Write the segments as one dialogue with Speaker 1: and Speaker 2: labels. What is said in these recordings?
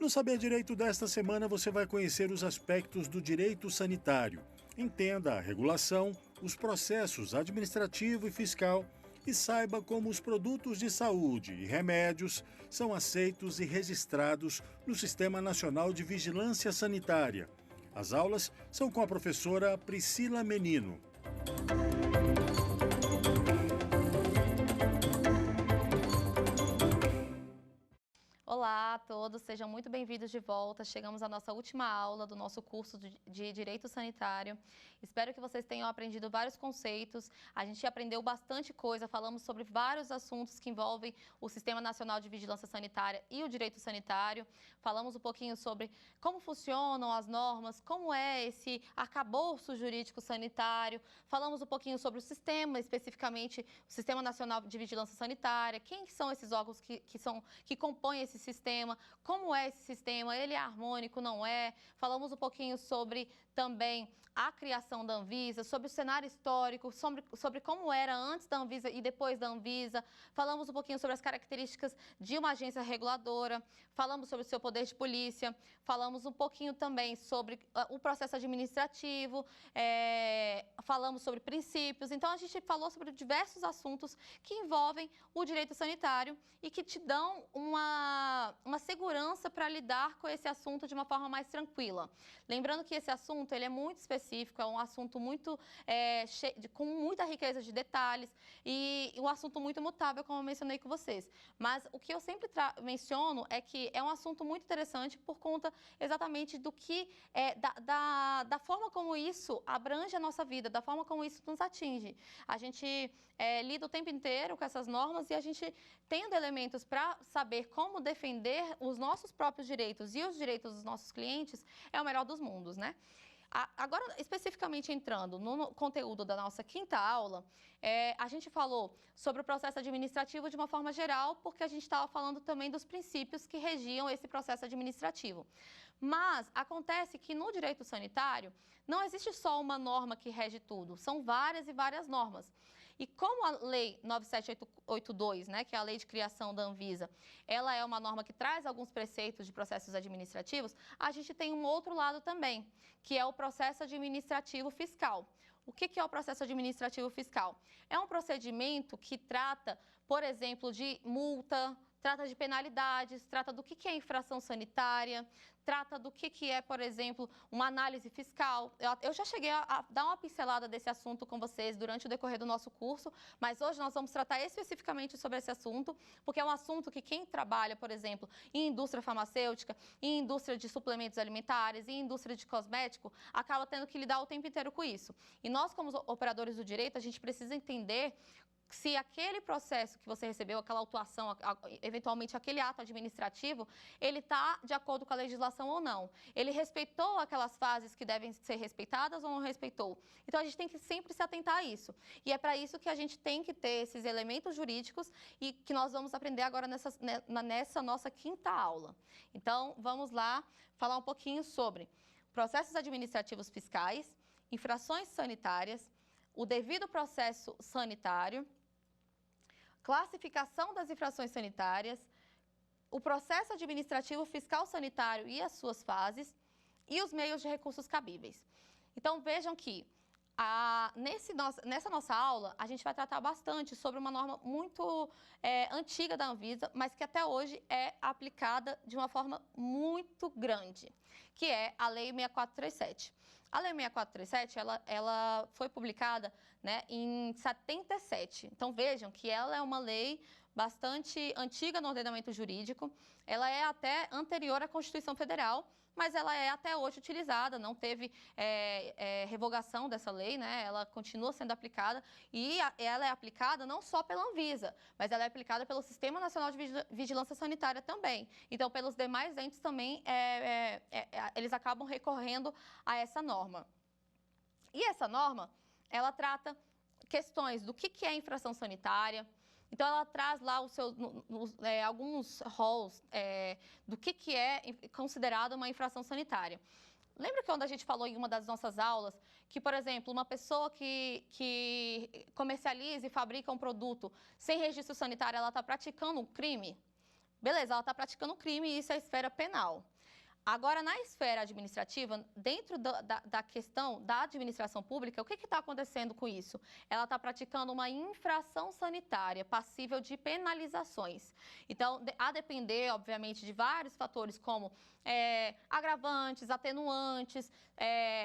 Speaker 1: No Saber Direito desta semana você vai conhecer os aspectos do direito sanitário. Entenda a regulação, os processos administrativo e fiscal e saiba como os produtos de saúde e remédios são aceitos e registrados no Sistema Nacional de Vigilância Sanitária. As aulas são com a professora Priscila Menino.
Speaker 2: Olá a todos, sejam muito bem-vindos de volta. Chegamos à nossa última aula do nosso curso de Direito Sanitário. Espero que vocês tenham aprendido vários conceitos. A gente aprendeu bastante coisa, falamos sobre vários assuntos que envolvem o Sistema Nacional de Vigilância Sanitária e o Direito Sanitário. Falamos um pouquinho sobre como funcionam as normas, como é esse arcabouço jurídico sanitário. Falamos um pouquinho sobre o sistema, especificamente o Sistema Nacional de Vigilância Sanitária, quem são esses órgãos que compõem esse sistema, como é esse sistema, ele é harmônico, não é? Falamos um pouquinho sobre também a criação da Anvisa, sobre o cenário histórico, sobre como era antes da Anvisa e depois da Anvisa. Falamos um pouquinho sobre as características de uma agência reguladora, falamos sobre o seu poder de polícia, falamos um pouquinho também sobre o processo administrativo, falamos sobre princípios. Então, a gente falou sobre diversos assuntos que envolvem o direito sanitário e que te dão uma segurança para lidar com esse assunto de uma forma mais tranquila. Lembrando que esse assunto ele é muito específico, é um assunto muito com muita riqueza de detalhes e um assunto muito mutável, como eu mencionei com vocês. Mas o que eu sempre menciono é que é um assunto muito interessante por conta exatamente do que da forma como isso abrange a nossa vida, da forma como isso nos atinge. A gente lida o tempo inteiro com essas normas e a gente tendo elementos para saber como defender os nossos próprios direitos e os direitos dos nossos clientes é o melhor dos mundos, né? Agora, especificamente entrando no conteúdo da nossa quinta aula, a gente falou sobre o processo administrativo de uma forma geral, porque a gente estava falando também dos princípios que regiam esse processo administrativo. Mas acontece que no direito sanitário não existe só uma norma que rege tudo, são várias e várias normas. E como a Lei 9782, né, que é a lei de criação da Anvisa, ela é uma norma que traz alguns preceitos de processos administrativos, a gente tem um outro lado também, que é o processo administrativo fiscal. O que é o processo administrativo fiscal? É um procedimento que trata, por exemplo, de multa, trata de penalidades, trata do que é infração sanitária, trata do que é, por exemplo, uma análise fiscal. Eu já cheguei a dar uma pincelada desse assunto com vocês durante o decorrer do nosso curso, mas hoje nós vamos tratar especificamente sobre esse assunto, porque é um assunto que quem trabalha, por exemplo, em indústria farmacêutica, em indústria de suplementos alimentares, em indústria de cosmético, acaba tendo que lidar o tempo inteiro com isso. E nós, como operadores do direito, a gente precisa entender se aquele processo que você recebeu, aquela autuação, eventualmente aquele ato administrativo, ele está de acordo com a legislação ou não. Ele respeitou aquelas fases que devem ser respeitadas ou não respeitou? Então, a gente tem que sempre se atentar a isso. E é para isso que a gente tem que ter esses elementos jurídicos e que nós vamos aprender agora nessa nossa quinta aula. Então, vamos lá falar um pouquinho sobre processos administrativos fiscais, infrações sanitárias, o devido processo sanitário, classificação das infrações sanitárias, o processo administrativo fiscal sanitário e as suas fases e os meios de recursos cabíveis. Então, vejam que nessa nossa aula, a gente vai tratar bastante sobre uma norma muito antiga da Anvisa, mas que até hoje é aplicada de uma forma muito grande, que é a Lei 6437. A Lei 6437, ela foi publicada, né, em 77. Então, vejam que ela é uma lei bastante antiga no ordenamento jurídico. Ela é até anterior à Constituição Federal, mas ela é até hoje utilizada, não teve revogação dessa lei, né? Ela continua sendo aplicada e ela é aplicada não só pela Anvisa, mas ela é aplicada pelo Sistema Nacional de Vigilância Sanitária também. Então, pelos demais entes também, eles acabam recorrendo a essa norma. E essa norma, ela trata questões do que é infração sanitária. Então, ela traz lá alguns roles do que é considerado uma infração sanitária. Lembra que quando a gente falou em uma das nossas aulas que, por exemplo, uma pessoa que comercializa e fabrica um produto sem registro sanitário, ela está praticando um crime? Beleza, ela está praticando um crime e isso é a esfera penal. Agora, na esfera administrativa, dentro da questão da administração pública, o que está acontecendo com isso? Ela está praticando uma infração sanitária passível de penalizações. Então, a depender, obviamente, de vários fatores, como agravantes, atenuantes,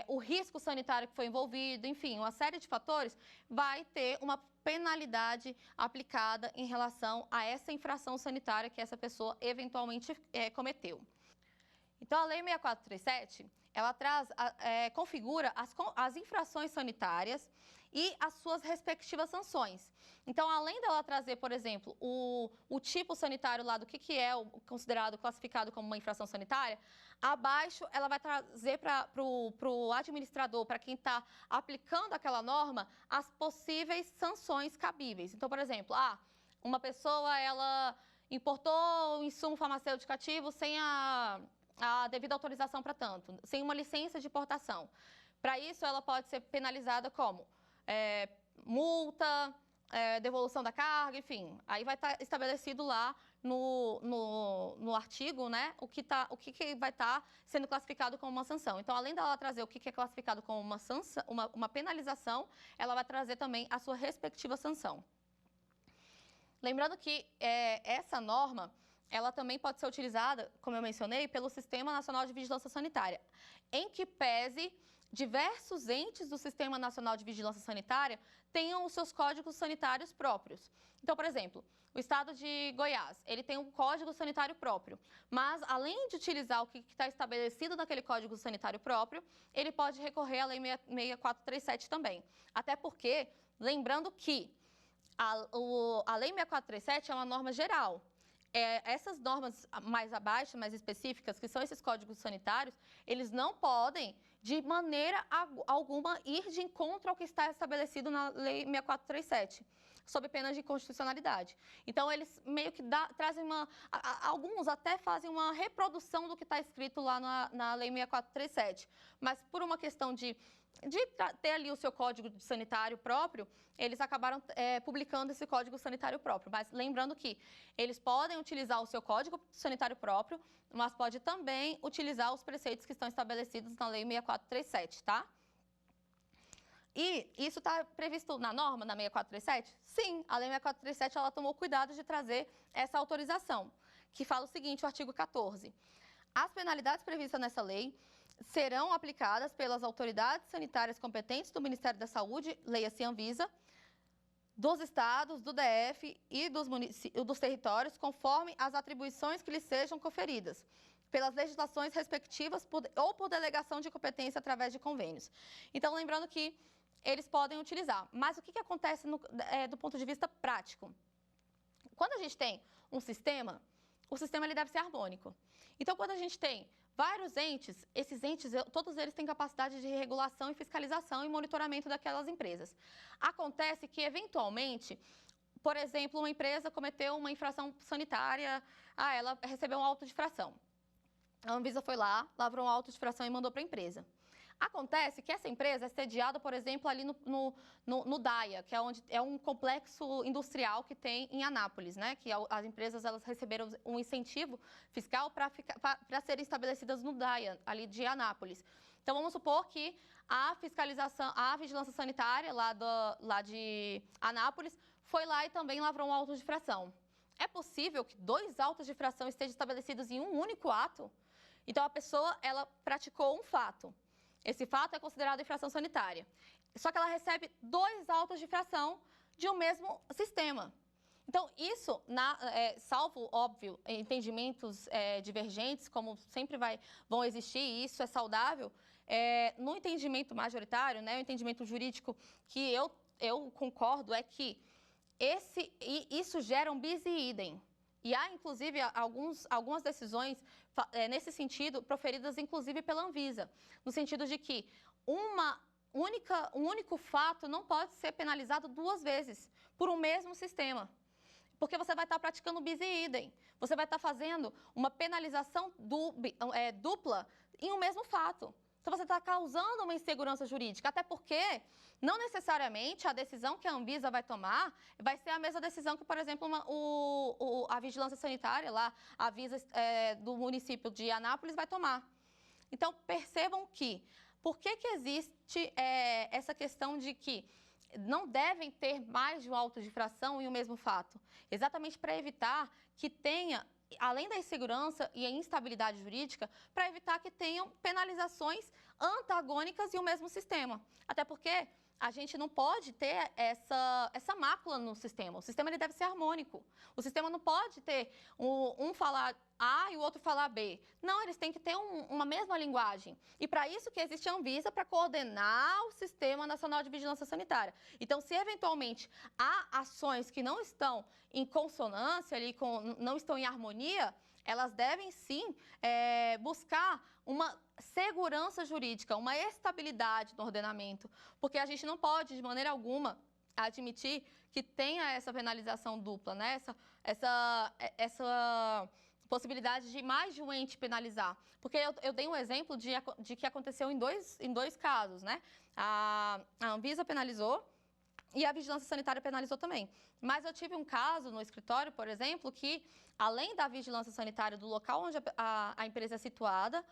Speaker 2: o risco sanitário que foi envolvido, enfim, uma série de fatores, vai ter uma penalidade aplicada em relação a essa infração sanitária que essa pessoa eventualmente cometeu. Então, a Lei 6437, ela configura as infrações sanitárias e as suas respectivas sanções. Então, além dela trazer, por exemplo, o tipo sanitário lá do que é considerado, classificado como uma infração sanitária, abaixo ela vai trazer para o administrador, para quem está aplicando aquela norma, as possíveis sanções cabíveis. Então, por exemplo, uma pessoa, ela importou um insumo farmacêutico ativo sem a devida autorização para tanto, sem uma licença de importação. Para isso, ela pode ser penalizada como multa, devolução da carga, enfim. Aí vai estar estabelecido lá no artigo, né, o que vai estar sendo classificado como uma sanção. Então, além dela trazer o que é classificado como uma sanção, uma penalização, ela vai trazer também a sua respectiva sanção. Lembrando que essa norma, ela também pode ser utilizada, como eu mencionei, pelo Sistema Nacional de Vigilância Sanitária, em que pese diversos entes do Sistema Nacional de Vigilância Sanitária tenham os seus códigos sanitários próprios. Então, por exemplo, o estado de Goiás, ele tem um código sanitário próprio, mas além de utilizar o que está estabelecido naquele código sanitário próprio, ele pode recorrer à Lei 6437 também. Até porque, lembrando que a Lei 6437 é uma norma geral. Essas normas mais abaixo, mais específicas, que são esses códigos sanitários, eles não podem, de maneira alguma, ir de encontro ao que está estabelecido na Lei 6437, sob pena de inconstitucionalidade. Então, eles meio que trazem alguns até fazem uma reprodução do que está escrito lá na Lei 6437, mas por uma questão de ter ali o seu código sanitário próprio, eles acabaram publicando esse código sanitário próprio. Mas lembrando que eles podem utilizar o seu código sanitário próprio, mas pode também utilizar os preceitos que estão estabelecidos na Lei 6437, tá? E isso está previsto na norma, na 6437? Sim, a Lei 6437 ela tomou cuidado de trazer essa autorização, que fala o seguinte, o artigo 14. As penalidades previstas nessa lei serão aplicadas pelas autoridades sanitárias competentes do Ministério da Saúde, leia-se Anvisa, dos estados, do DF e dos territórios, conforme as atribuições que lhes sejam conferidas, pelas legislações respectivas ou por delegação de competência através de convênios. Então, lembrando que eles podem utilizar. Mas o que acontece do ponto de vista prático? Quando a gente tem um sistema, o sistema ele deve ser harmônico. Então, quando a gente tem vários entes, esses entes, todos eles têm capacidade de regulação e fiscalização e monitoramento daquelas empresas. Acontece que, eventualmente, por exemplo, uma empresa cometeu uma infração sanitária, ela recebeu um auto de infração. A Anvisa foi lá, lavrou um auto de infração e mandou para a empresa. Acontece que essa empresa é sediada, por exemplo, ali no DAIA, que é um complexo industrial que tem em Anápolis, né? Que as empresas elas receberam um incentivo fiscal para serem estabelecidas no DAIA, ali de Anápolis. Então, vamos supor que a fiscalização, a vigilância sanitária lá de Anápolis foi lá e também lavrou um auto de infração. É possível que 2 autos de infração estejam estabelecidos em um único ato? Então, a pessoa, ela praticou um fato. Esse fato é considerado infração sanitária. Só que ela recebe 2 autos de infração de um mesmo sistema. Então, isso, salvo, óbvio, entendimentos divergentes, como sempre vão existir, e isso é saudável, no entendimento majoritário, né, o entendimento jurídico que eu concordo é que isso gera um bis e idem. E há, inclusive, algumas decisões nesse sentido, proferidas, inclusive, pela Anvisa, no sentido de que um único fato não pode ser penalizado 2 vezes por um mesmo sistema, porque você vai estar praticando bis e idem. Você vai estar fazendo uma penalização dupla em um mesmo fato. Então, você está causando uma insegurança jurídica, até porque não necessariamente a decisão que a Anvisa vai tomar vai ser a mesma decisão que, por exemplo, a vigilância sanitária lá, a Anvisa do município de Anápolis vai tomar. Então, percebam que, por que existe essa questão de que não devem ter mais de uma autodifração em um mesmo fato? Exatamente para evitar que tenha, além da insegurança e a instabilidade jurídica, para evitar que tenham penalizações antagônicas em um mesmo sistema. Até porque a gente não pode ter essa mácula no sistema. O sistema ele deve ser harmônico. O sistema não pode ter um falar A e o outro falar B. Não, eles têm que ter uma mesma linguagem. E para isso que existe a Anvisa, para coordenar o Sistema Nacional de Vigilância Sanitária. Então, se eventualmente há ações que não estão em consonância, não estão em harmonia, elas devem sim buscar uma segurança jurídica, uma estabilidade no ordenamento, porque a gente não pode, de maneira alguma, admitir que tenha essa penalização dupla, né? Essa possibilidade de mais de um ente penalizar. Porque eu dei um exemplo de que aconteceu em dois casos, né? A Anvisa penalizou e a Vigilância Sanitária penalizou também. Mas eu tive um caso no escritório, por exemplo, que além da Vigilância Sanitária do local onde a empresa é situada,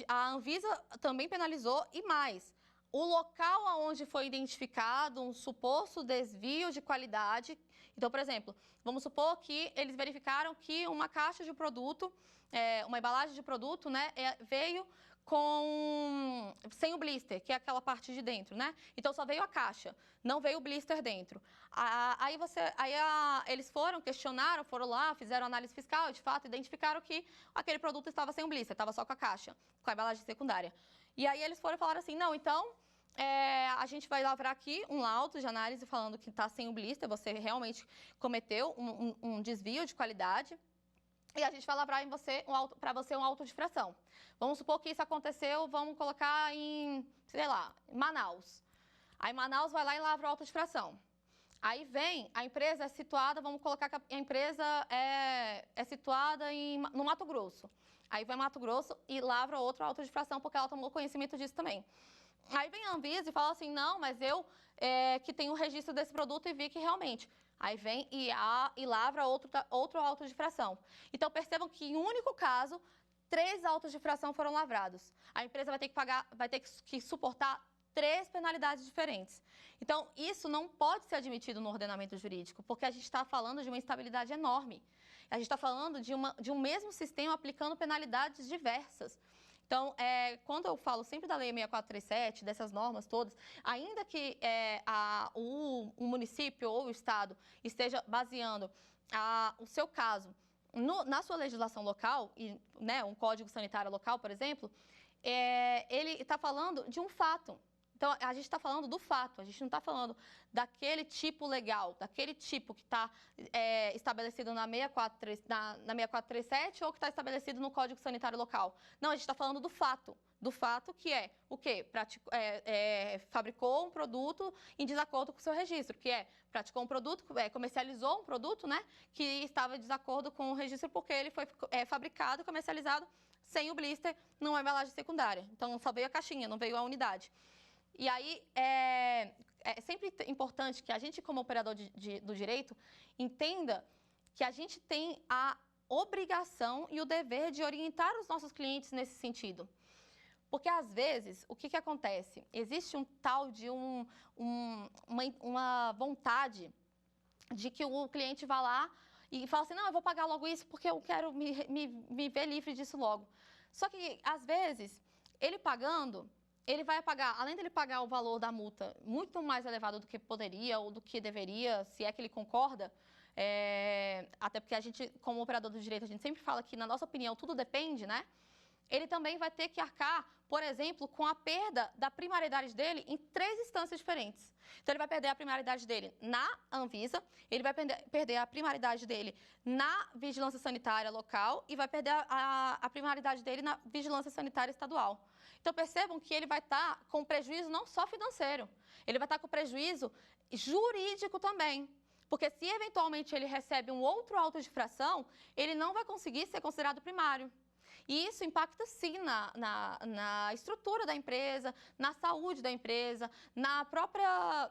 Speaker 2: a Anvisa também penalizou e mais. O local onde foi identificado um suposto desvio de qualidade. Então, por exemplo, vamos supor que eles verificaram que uma caixa de produto, uma embalagem de produto, né, veio sem o blister, que é aquela parte de dentro, né? Então, só veio a caixa, não veio o blister dentro. Eles questionaram, foram lá, fizeram análise fiscal e, de fato, identificaram que aquele produto estava sem o blister, estava só com a caixa, com a embalagem secundária. E aí eles foram falar assim, não, então, a gente vai lavrar aqui um laudo de análise falando que está sem o blister, você realmente cometeu um desvio de qualidade. E a gente vai lavrar para você uma autodifração. Vamos supor que isso aconteceu, vamos colocar em, sei lá, Manaus. Aí Manaus vai lá e lavra a autodifração. Aí vem, a empresa é situada, vamos colocar que a empresa é situada no Mato Grosso. Aí vai Mato Grosso e lavra outra autodifração, porque ela tomou conhecimento disso também. Aí vem a Anvisa e fala assim, não, mas eu que tenho o registro desse produto e vi que realmente... Aí vem e lavra outra autodifração. Então, percebam que em um único caso, 3 autos de fração foram lavrados. A empresa vai ter que suportar 3 penalidades diferentes. Então, isso não pode ser admitido no ordenamento jurídico, porque a gente está falando de uma instabilidade enorme. A gente está falando de um mesmo sistema aplicando penalidades diversas. Então, quando eu falo sempre da Lei 6437, dessas normas todas, ainda que o município ou o Estado esteja baseando o seu caso na sua legislação local, né, um código sanitário local, por exemplo, ele está falando de um fato. Então, a gente está falando do fato, a gente não está falando daquele tipo legal, daquele tipo que está estabelecido na 6437 ou que está estabelecido no Código Sanitário Local. Não, a gente está falando do fato que é o quê? Fabricou um produto em desacordo com o seu registro, que praticou um produto, comercializou um produto, né, que estava em desacordo com o registro porque ele foi fabricado e comercializado sem o blister numa embalagem secundária. Então, só veio a caixinha, não veio a unidade. E aí, é sempre importante que a gente, como operador do direito, entenda que a gente tem a obrigação e o dever de orientar os nossos clientes nesse sentido. Porque, às vezes, o que acontece? Existe um tal de uma vontade de que o cliente vá lá e fala assim, não, eu vou pagar logo isso porque eu quero me ver livre disso logo. Só que, às vezes, ele pagando... ele vai pagar, além dele pagar o valor da multa muito mais elevado do que poderia ou do que deveria, se é que ele concorda, até porque a gente, como operador do direito, a gente sempre fala que, na nossa opinião, tudo depende, né? Ele também vai ter que arcar, por exemplo, com a perda da primariedade dele em 3 instâncias diferentes. Então, ele vai perder a primariedade dele na Anvisa, ele vai perder a primariedade dele na Vigilância Sanitária Local e vai perder a primariedade dele na Vigilância Sanitária Estadual. Então, percebam que ele vai estar com prejuízo não só financeiro, ele vai estar com prejuízo jurídico também. Porque se, eventualmente, ele recebe um outro auto de fração, ele não vai conseguir ser considerado primário. E isso impacta sim na estrutura da empresa, na saúde da empresa, na própria,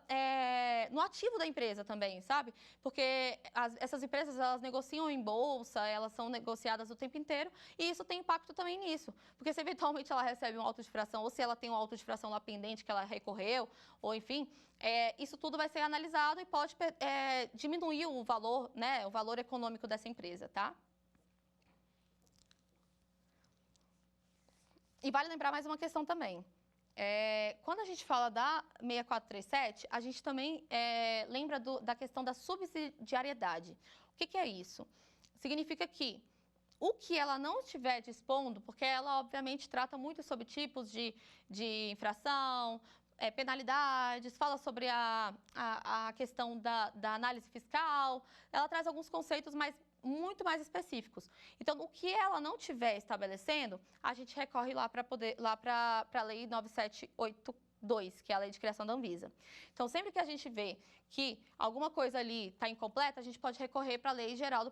Speaker 2: no ativo da empresa também, sabe? Porque essas empresas, elas negociam em bolsa, elas são negociadas o tempo inteiro e isso tem impacto também nisso. Porque se eventualmente ela recebe um auto de infração ou se ela tem um auto de infração lá pendente que ela recorreu, ou enfim, isso tudo vai ser analisado e pode diminuir o valor, né, o valor econômico dessa empresa, tá? E vale lembrar mais uma questão também. Quando a gente fala da 6437, a gente também lembra da questão da subsidiariedade. O que é isso? Significa que o que ela não estiver dispondo, porque ela obviamente trata muito sobre tipos de infração, penalidades, fala sobre a questão da análise fiscal, ela traz alguns conceitos muito mais específicos. Então, o que ela não estiver estabelecendo, a gente recorre lá para a Lei 9782, que é a Lei de Criação da Anvisa. Então, sempre que a gente vê que alguma coisa ali está incompleta, a gente pode recorrer para a Lei Geral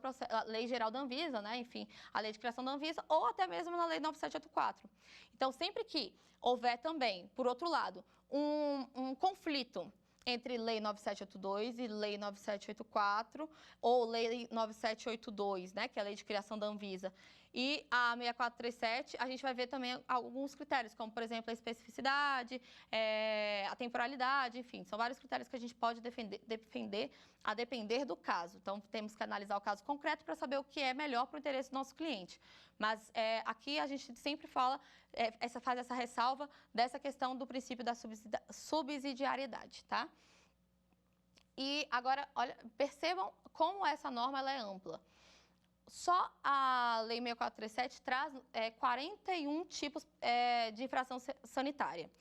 Speaker 2: da Anvisa, né? Enfim, a Lei de Criação da Anvisa, ou até mesmo na Lei 9784. Então, sempre que houver também, por outro lado, um conflito entre Lei 9782 e Lei 9784, ou Lei 9782, né, que é a Lei de Criação da Anvisa, e a 6437, a gente vai ver também alguns critérios, como, por exemplo, a especificidade, a temporalidade, enfim, são vários critérios que a gente pode defender a depender do caso. Então, temos que analisar o caso concreto para saber o que é melhor para o interesse do nosso cliente. Mas aqui a gente sempre fala, faz essa ressalva dessa questão do princípio da subsidiariedade, tá? E agora, olha, percebam como essa norma ela é ampla. Só a Lei 6437 traz 41 tipos de infração sanitária.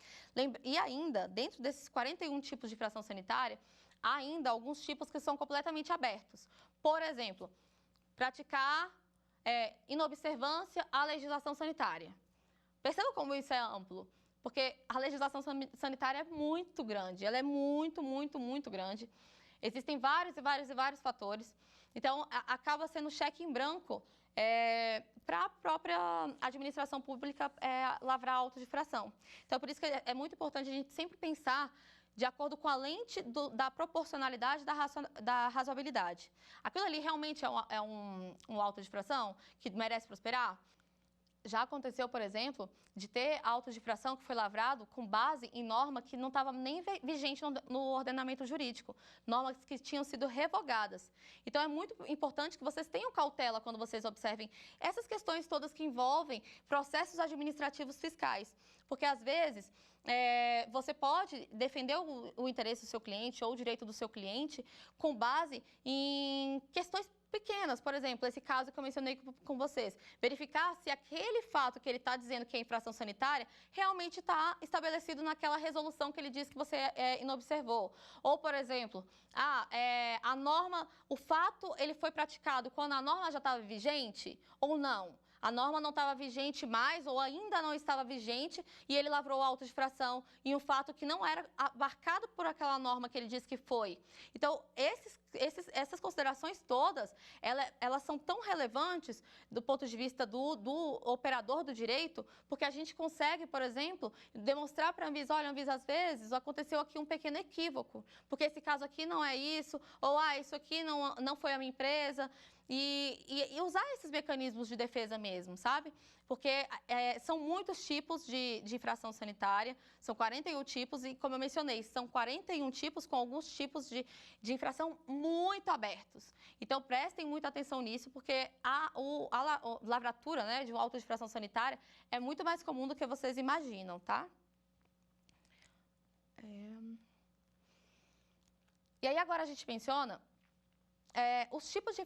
Speaker 2: E ainda, dentro desses 41 tipos de infração sanitária, há ainda alguns tipos que são completamente abertos. Por exemplo, praticar inobservância à legislação sanitária. Perceba como isso é amplo, porque a legislação sanitária é muito grande, ela é muito, muito, muito grande. Existem vários e vários e vários fatores. Então, acaba sendo cheque em branco para a própria administração pública lavrar auto de infração. Então, por isso que é muito importante a gente sempre pensar de acordo com a lente da proporcionalidade da razoabilidade. Aquilo ali realmente é um auto de infração que merece prosperar? Já aconteceu, por exemplo, de ter auto de infração que foi lavrado com base em norma que não estava nem vigente no ordenamento jurídico, normas que tinham sido revogadas. Então, é muito importante que vocês tenham cautela quando vocês observem essas questões todas que envolvem processos administrativos fiscais, porque, às vezes, você pode defender o interesse do seu cliente ou o direito do seu cliente com base em questões pequenas. Por exemplo, esse caso que eu mencionei com vocês. Verificar se aquele fato que ele está dizendo que é infração sanitária realmente está estabelecido naquela resolução que ele diz que você inobservou. Ou, por exemplo, a norma, o fato ele foi praticado quando a norma já estava vigente ou não. A norma não estava vigente mais ou ainda não estava vigente e ele lavrou auto de infração em um fato que não era abarcado por aquela norma que ele disse que foi. Então, essas considerações todas, elas são tão relevantes do ponto de vista do operador do direito, porque a gente consegue, por exemplo, demonstrar para a Anvisa, olha, Anvisa, às vezes aconteceu aqui um pequeno equívoco, porque esse caso aqui não é isso, ou isso aqui não foi a minha empresa. E usar esses mecanismos de defesa mesmo, sabe? Porque são muitos tipos de infração sanitária, são 41 tipos e, como eu mencionei, são 41 tipos com alguns tipos de infração muito abertos. Então, prestem muita atenção nisso, porque a lavratura, né, de um auto de infração sanitária é muito mais comum do que vocês imaginam, tá? E aí, agora a gente menciona os tipos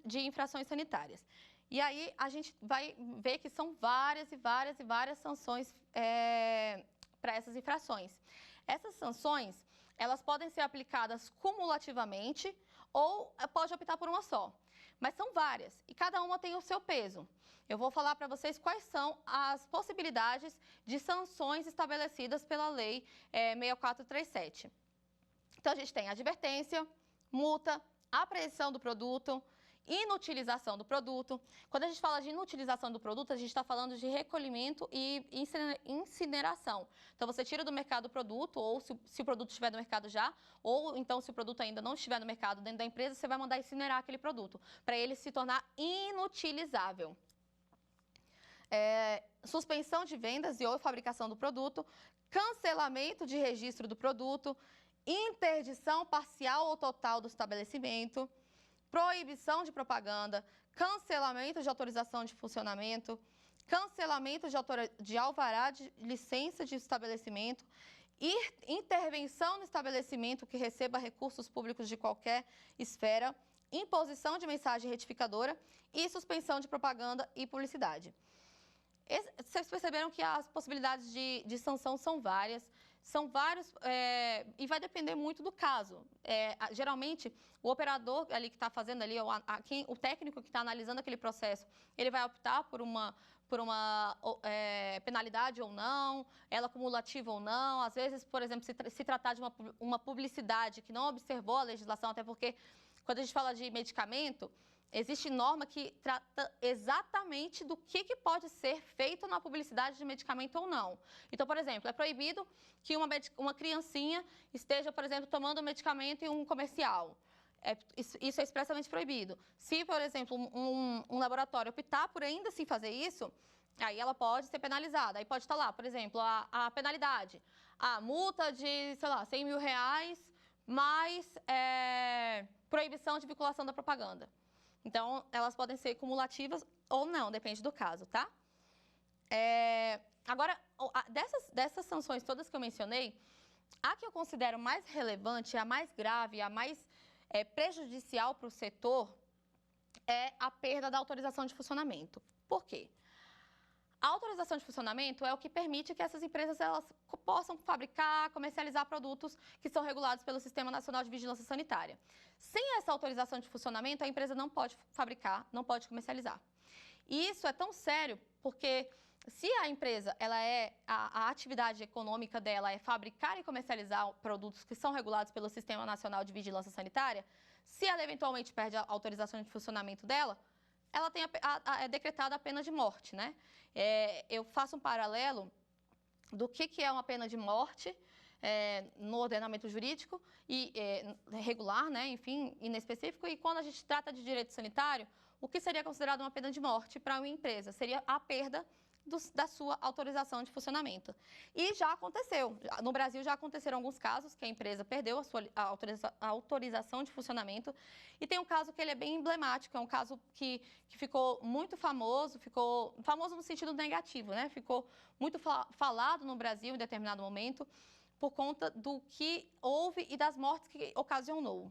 Speaker 2: de infrações sanitárias. E aí a gente vai ver que são várias e várias e várias sanções para essas infrações. Essas sanções, elas podem ser aplicadas cumulativamente ou pode optar por uma só. Mas são várias e cada uma tem o seu peso. Eu vou falar para vocês quais são as possibilidades de sanções estabelecidas pela Lei 6437. Então, a gente tem advertência, multa, apreensão do produto inutilização do produto. Quando a gente fala de inutilização do produto, a gente está falando de recolhimento e incineração. Então, você tira do mercado o produto, ou se o produto estiver no mercado já, ou então se o produto ainda não estiver no mercado dentro da empresa, você vai mandar incinerar aquele produto, para ele se tornar inutilizável. Suspensão de vendas e ou fabricação do produto, cancelamento de registro do produto, interdição parcial ou total do estabelecimento, proibição de propaganda, cancelamento de autorização de funcionamento, cancelamento de alvará de licença de estabelecimento, intervenção no estabelecimento que receba recursos públicos de qualquer esfera, imposição de mensagem retificadora e suspensão de propaganda e publicidade. Vocês perceberam que as possibilidades de sanção são várias, e vai depender muito do caso. Geralmente, o operador ali que está fazendo ali, o técnico que está analisando aquele processo, ele vai optar por uma penalidade ou não, ela cumulativa ou não. Às vezes, por exemplo, se tratar de uma publicidade que não observou a legislação, até porque quando a gente fala de medicamento, existe norma que trata exatamente do que pode ser feito na publicidade de medicamento ou não. Então, por exemplo, é proibido que uma criancinha esteja, por exemplo, tomando um medicamento em um comercial. Isso é expressamente proibido. Se, por exemplo, um laboratório optar por ainda assim fazer isso, aí ela pode ser penalizada. Aí pode estar lá, por exemplo, a penalidade. A multa de, sei lá, 100 mil reais, mais proibição de vinculação da propaganda. Então, elas podem ser cumulativas ou não, depende do caso, tá? Agora, dessas sanções todas que eu mencionei, a que eu considero mais relevante, a mais grave, a mais prejudicial para o setor é a perda da autorização de funcionamento. Por quê? A autorização de funcionamento é o que permite que essas empresas elas possam fabricar, comercializar produtos que são regulados pelo Sistema Nacional de Vigilância Sanitária. Sem essa autorização de funcionamento, a empresa não pode fabricar, não pode comercializar. E isso é tão sério porque se a empresa, a atividade econômica dela é fabricar e comercializar produtos que são regulados pelo Sistema Nacional de Vigilância Sanitária, se ela eventualmente perde a autorização de funcionamento dela, ela tem decretada a pena de morte, né? Eu faço um paralelo do que é uma pena de morte no ordenamento jurídico e regular, né? Enfim, inespecífico. E quando a gente trata de direito sanitário, o que seria considerado uma pena de morte para uma empresa? Seria a perda da sua autorização de funcionamento. E já aconteceu. No Brasil já aconteceram alguns casos que a empresa perdeu a autorização de funcionamento. E tem um caso que ele é bem emblemático, é um caso que ficou muito famoso, ficou famoso no sentido negativo, né? Ficou muito falado no Brasil em determinado momento por conta do que houve e das mortes que ocasionou.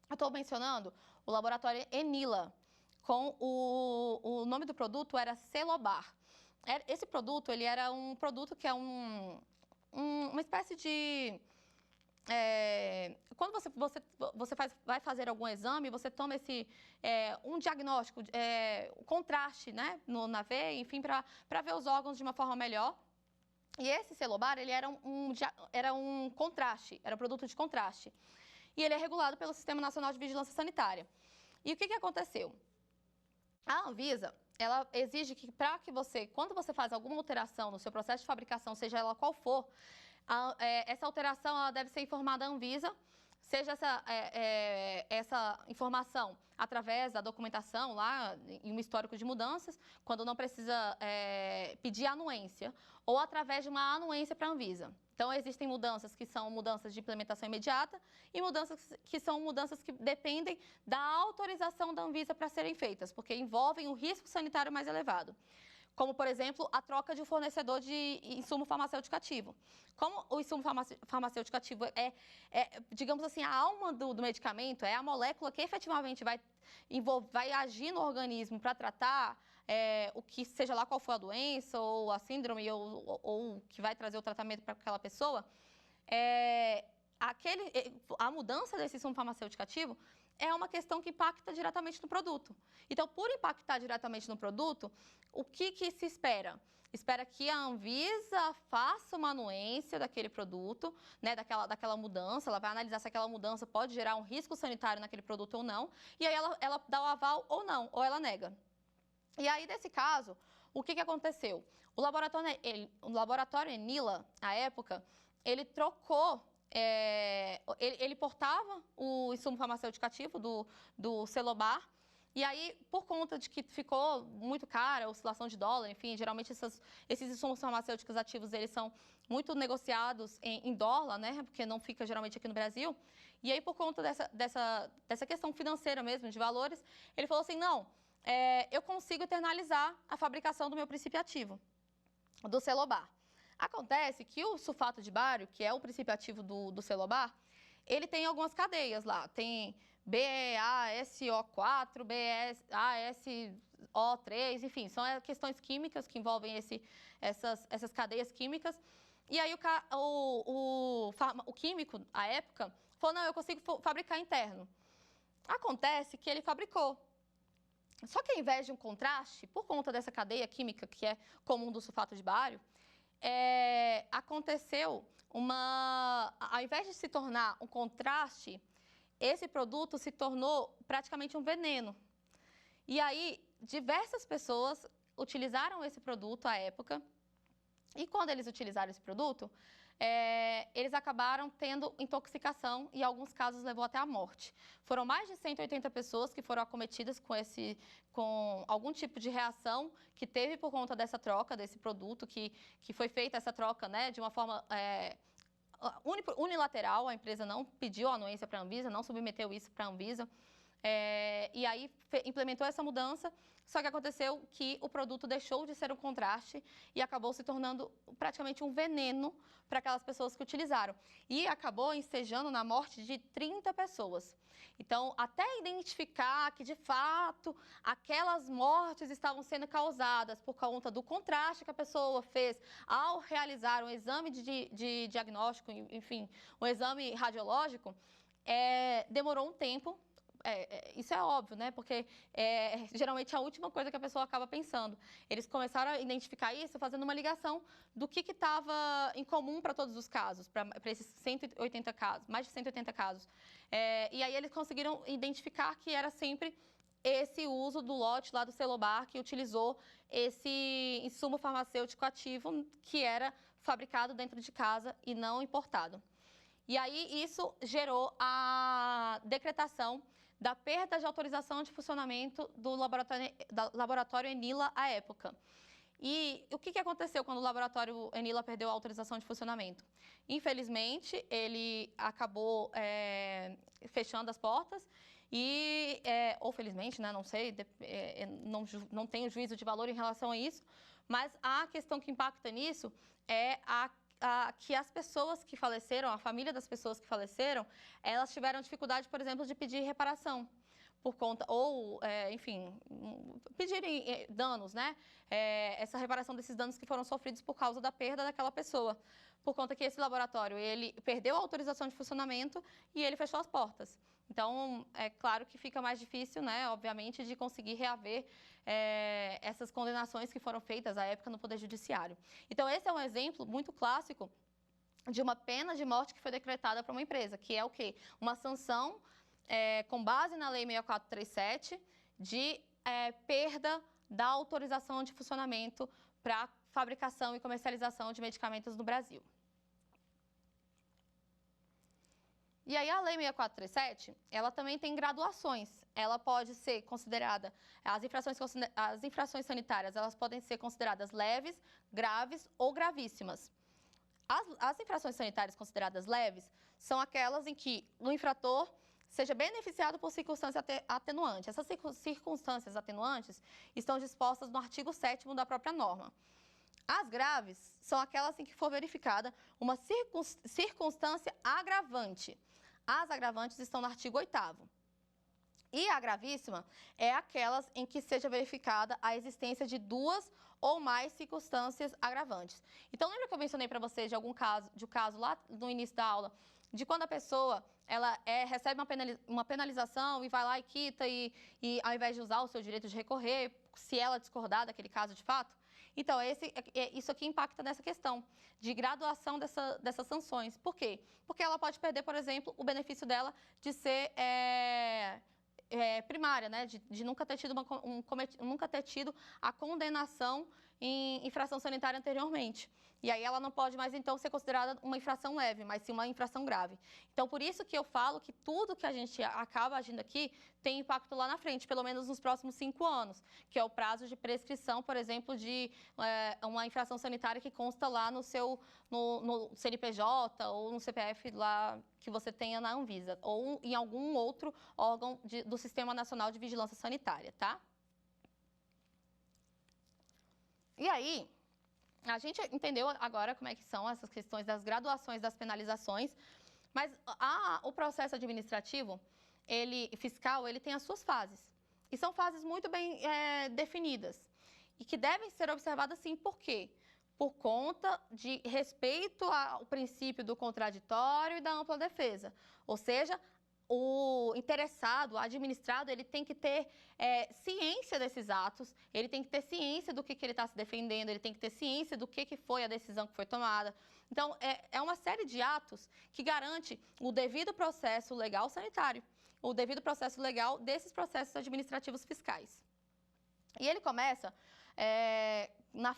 Speaker 2: Eu estou mencionando o laboratório Enila, com o nome do produto era Celobar. Esse produto, ele era um produto que é uma espécie de... quando você vai fazer algum exame, você toma um diagnóstico, contraste, né, na veia, enfim, para ver os órgãos de uma forma melhor. E esse Celobar, ele era um contraste, era um produto de contraste. E ele é regulado pelo Sistema Nacional de Vigilância Sanitária. E o que aconteceu? A Anvisa, ela exige que quando você faz alguma alteração no seu processo de fabricação, seja ela qual for, essa alteração ela deve ser informada à Anvisa, seja essa informação através da documentação lá, em um histórico de mudanças, quando não precisa pedir anuência, ou através de uma anuência para a Anvisa. Então, existem mudanças que são mudanças de implementação imediata e mudanças que são mudanças que dependem da autorização da Anvisa para serem feitas, porque envolvem um risco sanitário mais elevado. Como, por exemplo, a troca de um fornecedor de insumo farmacêutico ativo. Como o insumo farmacêutico ativo digamos assim, a alma do medicamento, é a molécula que efetivamente vai agir no organismo para tratar o que seja lá qual for a doença, ou a síndrome, ou que vai trazer o tratamento para aquela pessoa, a mudança desse insumo farmacêutico ativo é uma questão que impacta diretamente no produto. Então, por impactar diretamente no produto, o que se espera? espera que a Anvisa faça uma anuência daquele produto, né, daquela mudança, ela vai analisar se aquela mudança pode gerar um risco sanitário naquele produto ou não, e aí ela dá o aval ou não, ou ela nega. E aí, nesse caso, o que aconteceu? O laboratório Enila, à época, ele trocou, ele portava o insumo farmacêutico ativo do Celobar, e aí, por conta de que ficou muito cara, a oscilação de dólar, enfim, geralmente esses insumos farmacêuticos ativos, eles são muito negociados em dólar, né, porque não fica geralmente aqui no Brasil. E aí, por conta dessa questão financeira mesmo, de valores, ele falou assim, não, eu consigo internalizar a fabricação do meu princípio ativo, do Celobar. Acontece que o sulfato de bário, que é o princípio ativo do Celobar, ele tem algumas cadeias lá, tem BASO4, BASO3, enfim, são questões químicas que envolvem essas cadeias químicas. E aí o químico, à época, falou, não, eu consigo fabricar interno. Acontece que ele fabricou. Só que ao invés de um contraste, por conta dessa cadeia química que é comum do sulfato de bário, aconteceu ao invés de se tornar um contraste, esse produto se tornou praticamente um veneno. E aí, diversas pessoas utilizaram esse produto à época, e quando eles utilizaram esse produto, eles acabaram tendo intoxicação e, em alguns casos, levou até a morte. Foram mais de 180 pessoas que foram acometidas com algum tipo de reação que teve por conta dessa troca, desse produto, que foi feita essa troca, né, de uma forma unilateral. A empresa não pediu anuência para a Anvisa, não submeteu isso para a Anvisa. E aí implementou essa mudança, só que aconteceu que o produto deixou de ser um contraste e acabou se tornando praticamente um veneno para aquelas pessoas que utilizaram. E acabou ensejando na morte de 30 pessoas. Então, até identificar que, de fato, aquelas mortes estavam sendo causadas por conta do contraste que a pessoa fez ao realizar um exame de diagnóstico, enfim, um exame radiológico, demorou um tempo. Isso é óbvio, né? Porque geralmente é a última coisa que a pessoa acaba pensando. Eles começaram a identificar isso fazendo uma ligação do que estava em comum para todos os casos, para esses 180 casos, mais de 180 casos. E aí eles conseguiram identificar que era sempre esse uso do lote lá do Celobar que utilizou esse insumo farmacêutico ativo que era fabricado dentro de casa e não importado. E aí isso gerou a decretação da perda de autorização de funcionamento do laboratório Enila à época. E o que aconteceu quando o laboratório Enila perdeu a autorização de funcionamento? Infelizmente, ele acabou fechando as portas e, ou felizmente, né, não sei, não tenho juízo de valor em relação a isso, mas a questão que impacta nisso é que as pessoas que faleceram, a família das pessoas que faleceram, elas tiveram dificuldade, por exemplo, de pedir reparação por conta, ou, enfim, pedirem danos, né? Essa reparação desses danos que foram sofridos por causa da perda daquela pessoa. Por conta que esse laboratório, ele perdeu a autorização de funcionamento e ele fechou as portas. Então, é claro que fica mais difícil, né, obviamente, de conseguir reaver essas condenações que foram feitas à época no Poder Judiciário. Então, esse é um exemplo muito clássico de uma pena de morte que foi decretada para uma empresa, que é o quê? Uma sanção com base na Lei 6437 de perda da autorização de funcionamento para fabricação e comercialização de medicamentos no Brasil. E aí a Lei 6437, ela também tem graduações. Ela pode ser considerada, as infrações sanitárias, elas podem ser consideradas leves, graves ou gravíssimas. As infrações sanitárias consideradas leves são aquelas em que o infrator seja beneficiado por circunstância atenuante. Essas circunstâncias atenuantes estão dispostas no artigo 7º da própria norma. As graves são aquelas em que for verificada uma circunstância agravante. As agravantes estão no artigo 8º. E a gravíssima é aquelas em que seja verificada a existência de 2 ou mais circunstâncias agravantes. Então, lembra que eu mencionei para vocês de um caso lá no início da aula, de quando a pessoa recebe uma penalização e vai lá e quita e ao invés de usar o seu direito de recorrer, se ela discordar daquele caso de fato? Então, isso aqui impacta nessa questão de graduação dessas sanções. Por quê? Porque ela pode perder, por exemplo, o benefício dela de ser primária, né? De nunca ter tido, nunca ter tido a condenação em infração sanitária anteriormente. E aí ela não pode mais, então, ser considerada uma infração leve, mas sim uma infração grave. Então, por isso que eu falo que tudo que a gente acaba agindo aqui tem impacto lá na frente, pelo menos nos próximos 5 anos, que é o prazo de prescrição, por exemplo, de uma infração sanitária que consta lá no seu no CNPJ ou no CPF lá que você tenha na Anvisa, ou em algum outro órgão do Sistema Nacional de Vigilância Sanitária, tá? E aí, a gente entendeu agora como é que são essas questões das graduações das penalizações, mas o processo administrativo, fiscal, ele tem as suas fases. E são fases muito bem definidas e que devem ser observadas, sim, por quê? Por conta de respeito ao princípio do contraditório e da ampla defesa. Ou seja, o interessado, o administrado, ele tem que ter ciência desses atos, ele tem que ter ciência do que ele está se defendendo, ele tem que ter ciência do que foi a decisão que foi tomada. Então, é uma série de atos que garante o devido processo legal sanitário, o devido processo legal desses processos administrativos fiscais. E ele começa,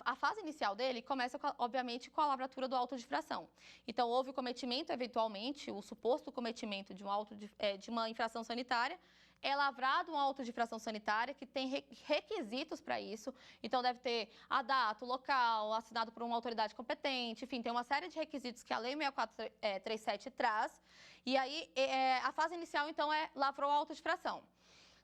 Speaker 2: a fase inicial dele começa, obviamente, com a lavratura do auto de infração. Então, houve o cometimento, eventualmente, o suposto cometimento de uma infração sanitária, é lavrado um auto de infração sanitária que tem requisitos para isso. Então, deve ter a data, o local, assinado por uma autoridade competente, enfim, tem uma série de requisitos que a Lei 6437 traz. E aí, a fase inicial, então, lavrou o auto de infração.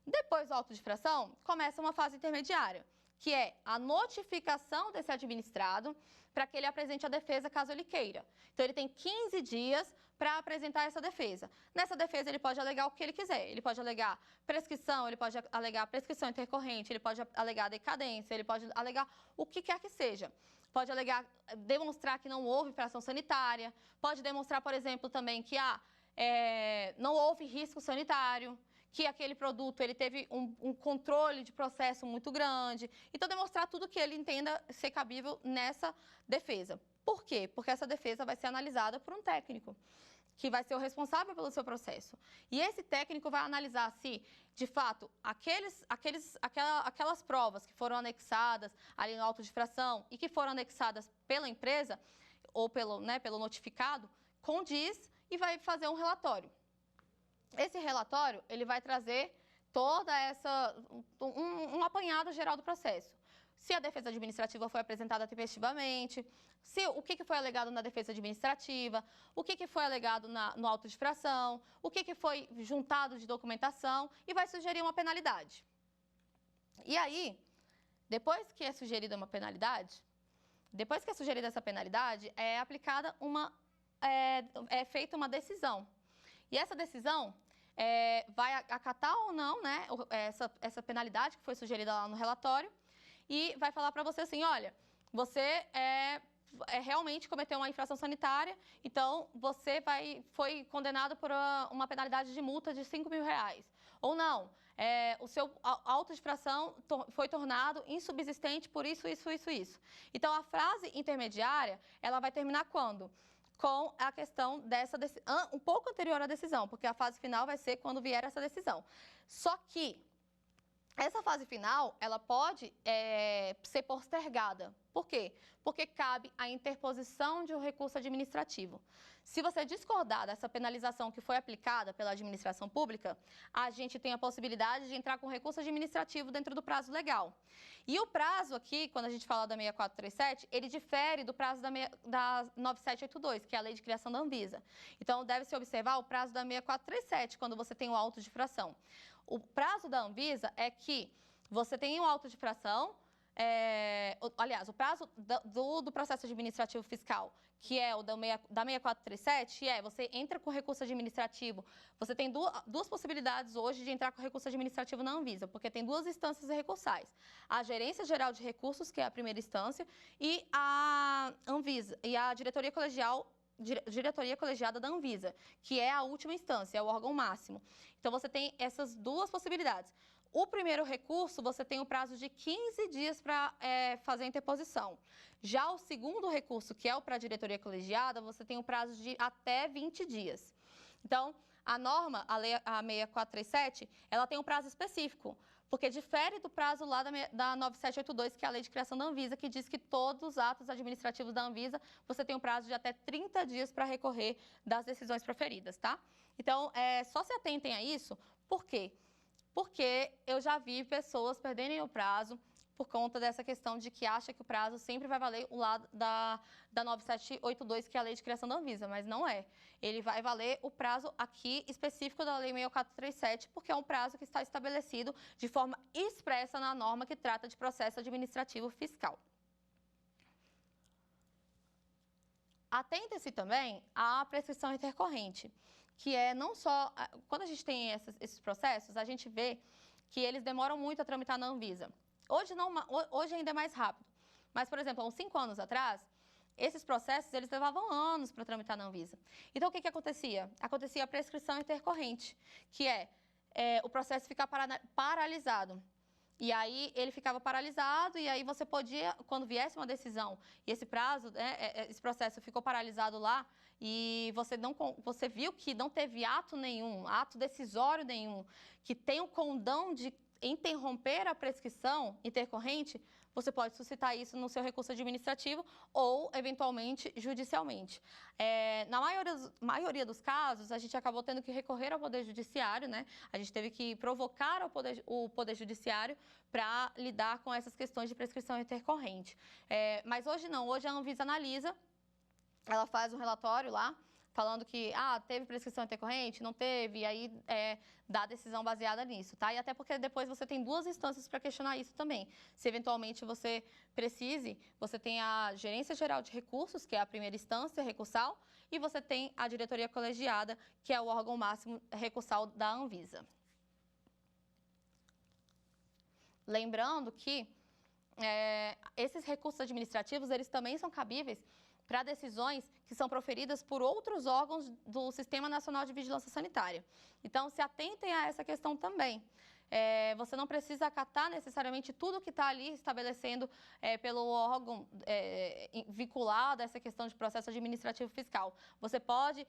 Speaker 2: Depois do auto de infração, começa uma fase intermediária, que é a notificação desse administrado para que ele apresente a defesa caso ele queira. Então, ele tem 15 dias para apresentar essa defesa. Nessa defesa, ele pode alegar o que ele quiser. Ele pode alegar prescrição, ele pode alegar prescrição intercorrente, ele pode alegar decadência, ele pode alegar o que quer que seja. Pode alegar, demonstrar que não houve infração sanitária, pode demonstrar, por exemplo, também que não houve risco sanitário, que aquele produto ele teve um controle de processo muito grande. Então, demonstrar tudo que ele entenda ser cabível nessa defesa. Por quê? Porque essa defesa vai ser analisada por um técnico, que vai ser o responsável pelo seu processo. E esse técnico vai analisar se, de fato, aquelas provas que foram anexadas ali no auto de infração e que foram anexadas pela empresa ou pelo notificado, condiz e vai fazer um relatório. Esse relatório, ele vai trazer toda um apanhado geral do processo. Se a defesa administrativa foi apresentada tempestivamente, o que foi alegado na defesa administrativa, o que foi alegado no auto de infração, o que foi juntado de documentação e vai sugerir uma penalidade. E aí, depois que é sugerida uma penalidade, é aplicada é feita uma decisão. E essa decisão vai acatar ou não, né, essa penalidade que foi sugerida lá no relatório e vai falar para você assim, olha, você realmente cometeu uma infração sanitária, então você foi condenado por uma penalidade de multa de R$5.000. Ou não, o seu auto de infração foi tornado insubsistente por isso. Então, a frase intermediária, ela vai terminar quando? Com a questão um pouco anterior à decisão, porque a fase final vai ser quando vier essa decisão. Só que essa fase final, ela pode ser postergada. Por quê? Porque cabe a interposição de um recurso administrativo. Se você discordar dessa penalização que foi aplicada pela administração pública, a gente tem a possibilidade de entrar com recurso administrativo dentro do prazo legal. E o prazo aqui, quando a gente fala da 6437, ele difere do prazo da 9782, que é a lei de criação da Anvisa. Então, deve-se observar o prazo da 6437, quando você tem o auto de infração. O prazo da Anvisa é que você tem um auto de infração, aliás, o prazo do processo administrativo fiscal, que é o da 6437, você entra com recurso administrativo. Você tem duas possibilidades hoje de entrar com recurso administrativo na Anvisa, porque tem duas instâncias recursais. A Gerência Geral de Recursos, que é a primeira instância, e a Anvisa, e a diretoria colegiada da Anvisa, que é a última instância, é o órgão máximo. Então, você tem essas duas possibilidades. O primeiro recurso, você tem o prazo de 15 dias para fazer a interposição. Já o segundo recurso, que é o para a diretoria colegiada, você tem o prazo de até 20 dias. Então, a norma, a 6437, ela tem um prazo específico, porque difere do prazo lá da 9782, que é a lei de criação da Anvisa, que diz que todos os atos administrativos da Anvisa, você tem um prazo de até 30 dias para recorrer das decisões proferidas, tá? Então, só se atentem a isso. Por quê? Porque eu já vi pessoas perderem o prazo por conta dessa questão de que acha que o prazo sempre vai valer o lado da 9782, que é a lei de criação da Anvisa, mas não é. Ele vai valer o prazo aqui específico da lei 6437, porque é um prazo que está estabelecido de forma expressa na norma que trata de processo administrativo fiscal. Atente-se também à prescrição intercorrente, que é não só... Quando a gente tem esses processos, a gente vê que eles demoram muito a tramitar na Anvisa. Hoje ainda é mais rápido. Mas, por exemplo, há uns 5 anos atrás, esses processos eles levavam anos para tramitar na Anvisa. Então, o que acontecia? Acontecia a prescrição intercorrente, que o processo ficar paralisado. E aí ele ficava paralisado e aí você podia, quando viesse uma decisão e esse prazo, esse processo ficou paralisado lá e você viu que não teve ato nenhum, ato decisório nenhum, que tem o condão de interromper a prescrição intercorrente, você pode suscitar isso no seu recurso administrativo ou, eventualmente, judicialmente. Na maioria dos casos, a gente acabou tendo que recorrer ao Poder Judiciário, né? A gente teve que provocar o Poder Judiciário para lidar com essas questões de prescrição intercorrente. Mas hoje não, hoje a Anvisa analisa, ela faz um relatório lá, falando que, teve prescrição intercorrente, não teve, e aí dá a decisão baseada nisso, tá? E até porque depois você tem 2 instâncias para questionar isso também. Se eventualmente você precise, você tem a Gerência Geral de Recursos, que é a primeira instância recursal, e você tem a Diretoria Colegiada, que é o órgão máximo recursal da Anvisa. Lembrando que esses recursos administrativos, eles também são cabíveis para decisões que são proferidas por outros órgãos do Sistema Nacional de Vigilância Sanitária. Então, se atentem a essa questão também. Você não precisa acatar necessariamente tudo que está ali estabelecendo pelo órgão vinculado a essa questão de processo administrativo fiscal. Você pode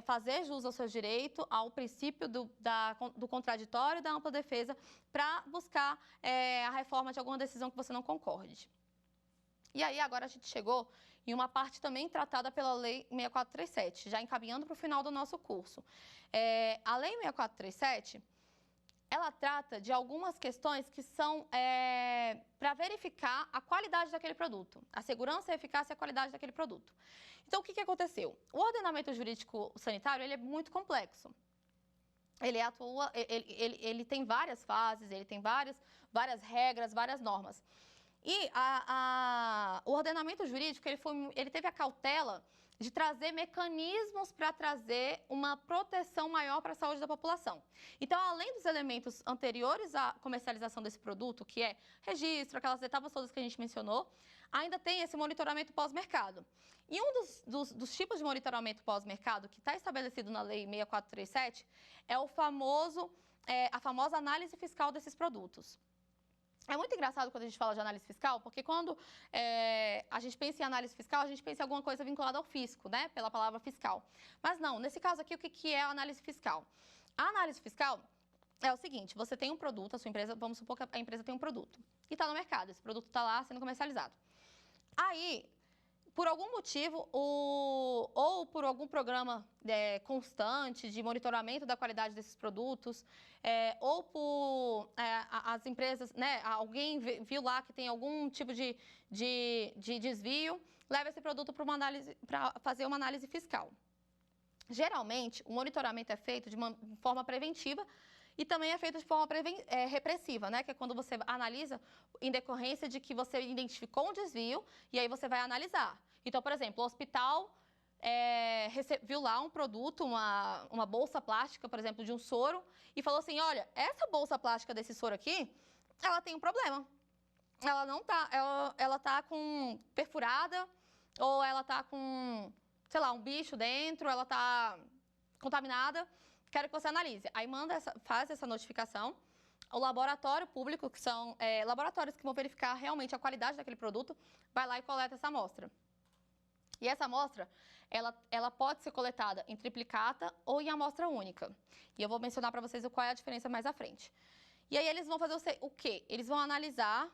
Speaker 2: fazer jus ao seu direito, ao princípio do contraditório e da ampla defesa para buscar a reforma de alguma decisão que você não concorde. E aí, agora a gente chegou em uma parte também tratada pela Lei 6437, já encaminhando para o final do nosso curso. A Lei 6437, ela trata de algumas questões que são para verificar a qualidade daquele produto, a segurança, a eficácia e a qualidade daquele produto. Então, o que aconteceu? O ordenamento jurídico sanitário, ele é muito complexo. Ele tem várias fases, ele tem várias regras, várias normas. E o ordenamento jurídico, ele teve a cautela de trazer mecanismos para trazer uma proteção maior para a saúde da população. Então, além dos elementos anteriores à comercialização desse produto, que é registro, aquelas etapas todas que a gente mencionou, ainda tem esse monitoramento pós-mercado. E um dos tipos de monitoramento pós-mercado que está estabelecido na Lei 6437 é a famosa análise fiscal desses produtos. É muito engraçado quando a gente fala de análise fiscal, porque quando a gente pensa em análise fiscal, a gente pensa em alguma coisa vinculada ao fisco, né? Pela palavra fiscal. Mas não, nesse caso aqui, o que é a análise fiscal? A análise fiscal é o seguinte, você tem um produto, a sua empresa, vamos supor que a empresa tem um produto e está no mercado, esse produto está lá sendo comercializado. Aí, por algum motivo, ou por algum programa constante de monitoramento da qualidade desses produtos, ou por as empresas, né, alguém viu lá que tem algum tipo de desvio, leva esse produto para fazer uma análise fiscal. Geralmente, o monitoramento é feito de uma forma preventiva e também é feito de forma repressiva, né? Que é quando você analisa em decorrência de que você identificou um desvio e aí você vai analisar. Então, por exemplo, o hospital viu lá um produto, uma bolsa plástica, por exemplo, de um soro e falou assim, olha, essa bolsa plástica desse soro aqui, ela tem um problema. Ela não tá, ela tá com perfurada ou ela tá com, sei lá, um bicho dentro, ela tá contaminada. Quero que você analise. Aí faz essa notificação o laboratório público, que são laboratórios que vão verificar realmente a qualidade daquele produto, vai lá e coleta essa amostra. E essa amostra, ela pode ser coletada em triplicata ou em amostra única. E eu vou mencionar para vocês qual é a diferença mais à frente. E aí eles vão fazer o quê? Eles vão analisar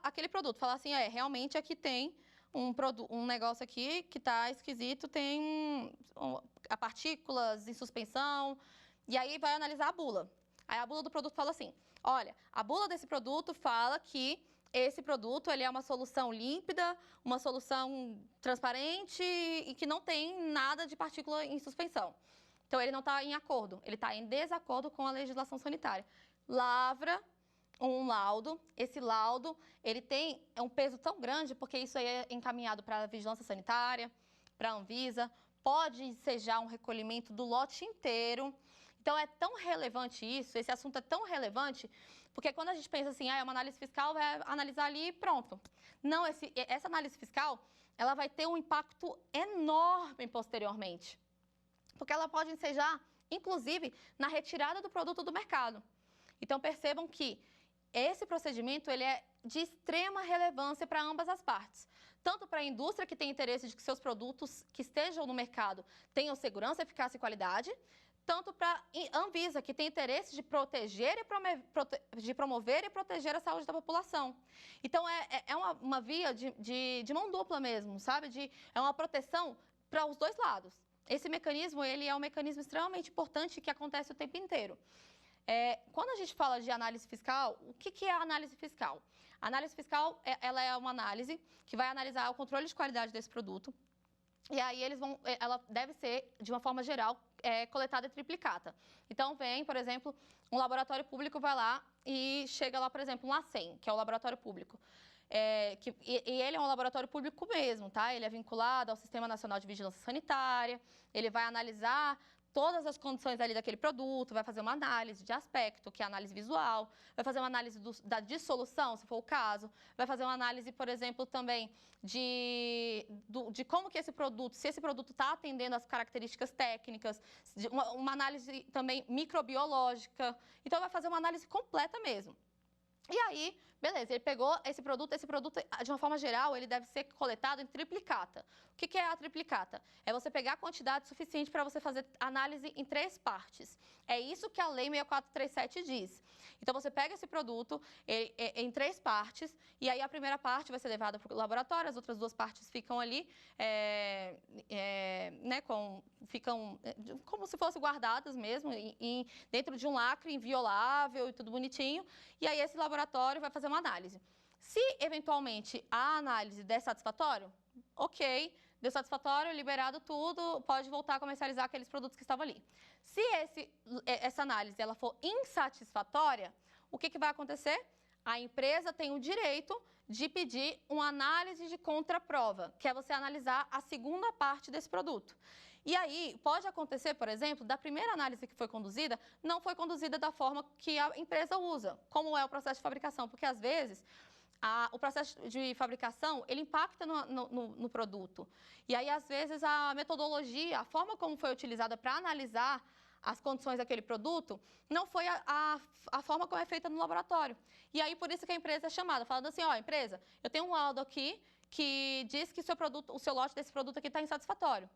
Speaker 2: aquele produto, falar assim, realmente aqui tem um negócio aqui que está esquisito, tem partículas em suspensão, e aí vai analisar a bula. Aí a bula do produto fala assim, olha, a bula desse produto fala que esse produto ele é uma solução límpida, uma solução transparente e que não tem nada de partícula em suspensão. Então, ele não está em acordo, ele está em desacordo com a legislação sanitária. Lavra um laudo, esse laudo, ele tem um peso tão grande, porque isso aí é encaminhado para a Vigilância Sanitária, para a Anvisa, pode ensejar um recolhimento do lote inteiro. Então, é tão relevante isso, esse assunto é tão relevante, porque quando a gente pensa assim, é uma análise fiscal, vai analisar ali e pronto. Não, essa análise fiscal, ela vai ter um impacto enorme posteriormente, porque ela pode ensejar, inclusive, na retirada do produto do mercado. Então, percebam que esse procedimento ele é de extrema relevância para ambas as partes. Tanto para a indústria, que tem interesse de que seus produtos que estejam no mercado tenham segurança, eficácia e qualidade, tanto para a Anvisa, que tem interesse de promover e proteger a saúde da população. Então, é uma via de mão dupla mesmo, sabe? É uma proteção para os dois lados. Esse mecanismo, ele é um mecanismo extremamente importante que acontece o tempo inteiro. Quando a gente fala de análise fiscal, o que é a análise fiscal? A análise fiscal, ela é uma análise que vai analisar o controle de qualidade desse produto, e aí ela deve ser, de uma forma geral, coletada e triplicata. Então, por exemplo, um laboratório público vai lá e chega lá, por exemplo, um LACEN, que é o laboratório público. E ele é um laboratório público mesmo, tá? Ele é vinculado ao Sistema Nacional de Vigilância Sanitária, ele vai analisar todas as condições ali daquele produto, vai fazer uma análise de aspecto, que é a análise visual, vai fazer uma análise da dissolução, se for o caso, vai fazer uma análise, por exemplo, também de como que esse produto, se esse produto está atendendo às características técnicas, uma análise também microbiológica. Então, vai fazer uma análise completa mesmo. E aí, beleza, ele pegou esse produto, de uma forma geral, ele deve ser coletado em triplicata. O que é a triplicata? É você pegar a quantidade suficiente para você fazer análise em 3 partes. É isso que a Lei 6437 diz. Então, você pega esse produto em 3 partes, e aí a primeira parte vai ser levada para o laboratório, as outras 2 partes ficam ali, ficam como se fossem guardadas mesmo, dentro de um lacre inviolável e tudo bonitinho, e aí esse laboratório vai fazer uma análise. Se, eventualmente, a análise der satisfatório, ok, deu satisfatório, liberado tudo, pode voltar a comercializar aqueles produtos que estavam ali. Se essa análise ela for insatisfatória, o que vai acontecer? A empresa tem o direito de pedir uma análise de contraprova, que é você analisar a segunda parte desse produto. E aí, pode acontecer, por exemplo, da primeira análise que foi conduzida, não foi conduzida da forma que a empresa usa, como é o processo de fabricação, porque às vezes o processo de fabricação, ele impacta no produto. E aí, às vezes, a metodologia, a forma como foi utilizada para analisar as condições daquele produto, não foi a forma como é feita no laboratório. E aí, por isso que a empresa é chamada, falando assim, empresa, eu tenho um laudo aqui que diz que o seu lote desse produto aqui está insatisfatório.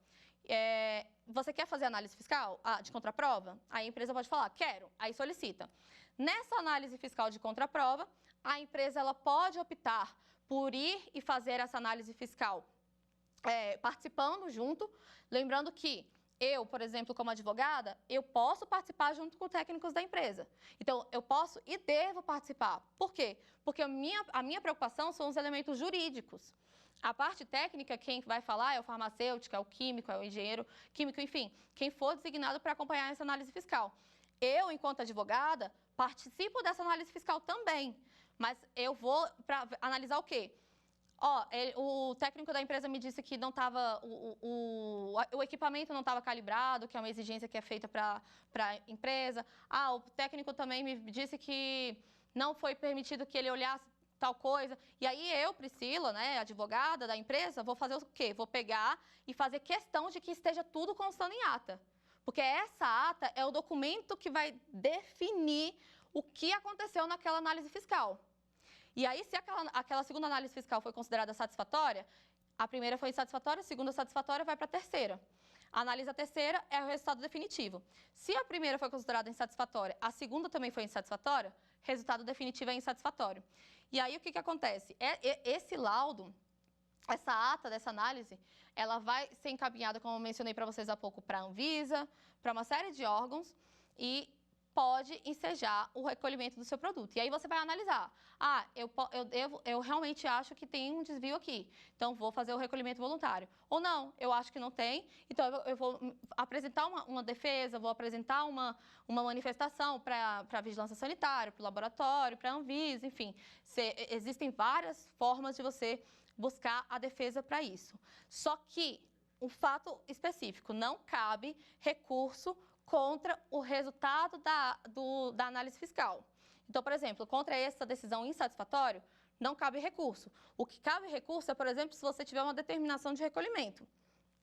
Speaker 2: Você quer fazer análise fiscal de contraprova? Aí a empresa pode falar, quero, aí solicita. Nessa análise fiscal de contraprova, a empresa ela pode optar por ir e fazer essa análise fiscal participando junto, lembrando que eu, por exemplo, como advogada, eu posso participar junto com técnicos da empresa. Então, eu posso e devo participar. Por quê? Porque a minha preocupação são os elementos jurídicos. A parte técnica, quem vai falar é o farmacêutico, é o químico, é o engenheiro químico, enfim, quem for designado para acompanhar essa análise fiscal. Eu, enquanto advogada, participo dessa análise fiscal também, mas eu vou para analisar o quê? O técnico da empresa me disse que não estava, o equipamento não estava calibrado, que é uma exigência que é feita para a empresa. O técnico também me disse que não foi permitido que ele olhasse tal coisa. E aí eu, Priscila, advogada da empresa, vou fazer o quê? Vou pegar e fazer questão de que esteja tudo constando em ata. Porque essa ata é o documento que vai definir o que aconteceu naquela análise fiscal. E aí, se aquela segunda análise fiscal foi considerada satisfatória, a primeira foi insatisfatória, a segunda satisfatória, vai para a terceira. Analisa a terceira, é o resultado definitivo. Se a primeira foi considerada insatisfatória, a segunda também foi insatisfatória, resultado definitivo é insatisfatório. E aí, o que acontece? Esse laudo, essa ata dessa análise, ela vai ser encaminhada, como eu mencionei para vocês há pouco, para a Anvisa, para uma série de órgãos e pode ensejar o recolhimento do seu produto. E aí você vai analisar. Eu realmente acho que tem um desvio aqui, então vou fazer o recolhimento voluntário. Ou não, eu acho que não tem, então eu vou apresentar uma defesa, vou apresentar uma manifestação para a vigilância sanitária, para o laboratório, para a Anvisa, enfim. Existem várias formas de você buscar a defesa para isso. Só que um fato específico, não cabe recurso contra o resultado da análise fiscal. Então, por exemplo, contra essa decisão insatisfatória, não cabe recurso. O que cabe recurso é, por exemplo, se você tiver uma determinação de recolhimento.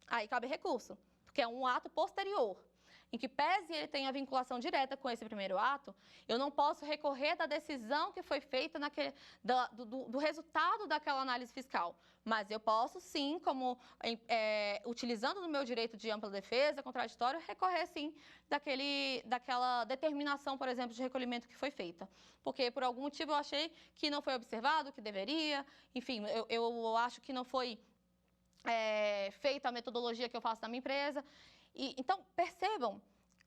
Speaker 2: Aí cabe recurso, porque é um ato posterior. Em que pese ele tenha vinculação direta com esse primeiro ato, eu não posso recorrer da decisão que foi feita do resultado daquela análise fiscal. Mas eu posso sim, utilizando o meu direito de ampla defesa, contraditório, recorrer sim daquela determinação, por exemplo, de recolhimento que foi feita. Porque por algum motivo eu achei que não foi observado, que deveria, enfim, eu acho que não foi feita a metodologia que eu faço na minha empresa. Então, percebam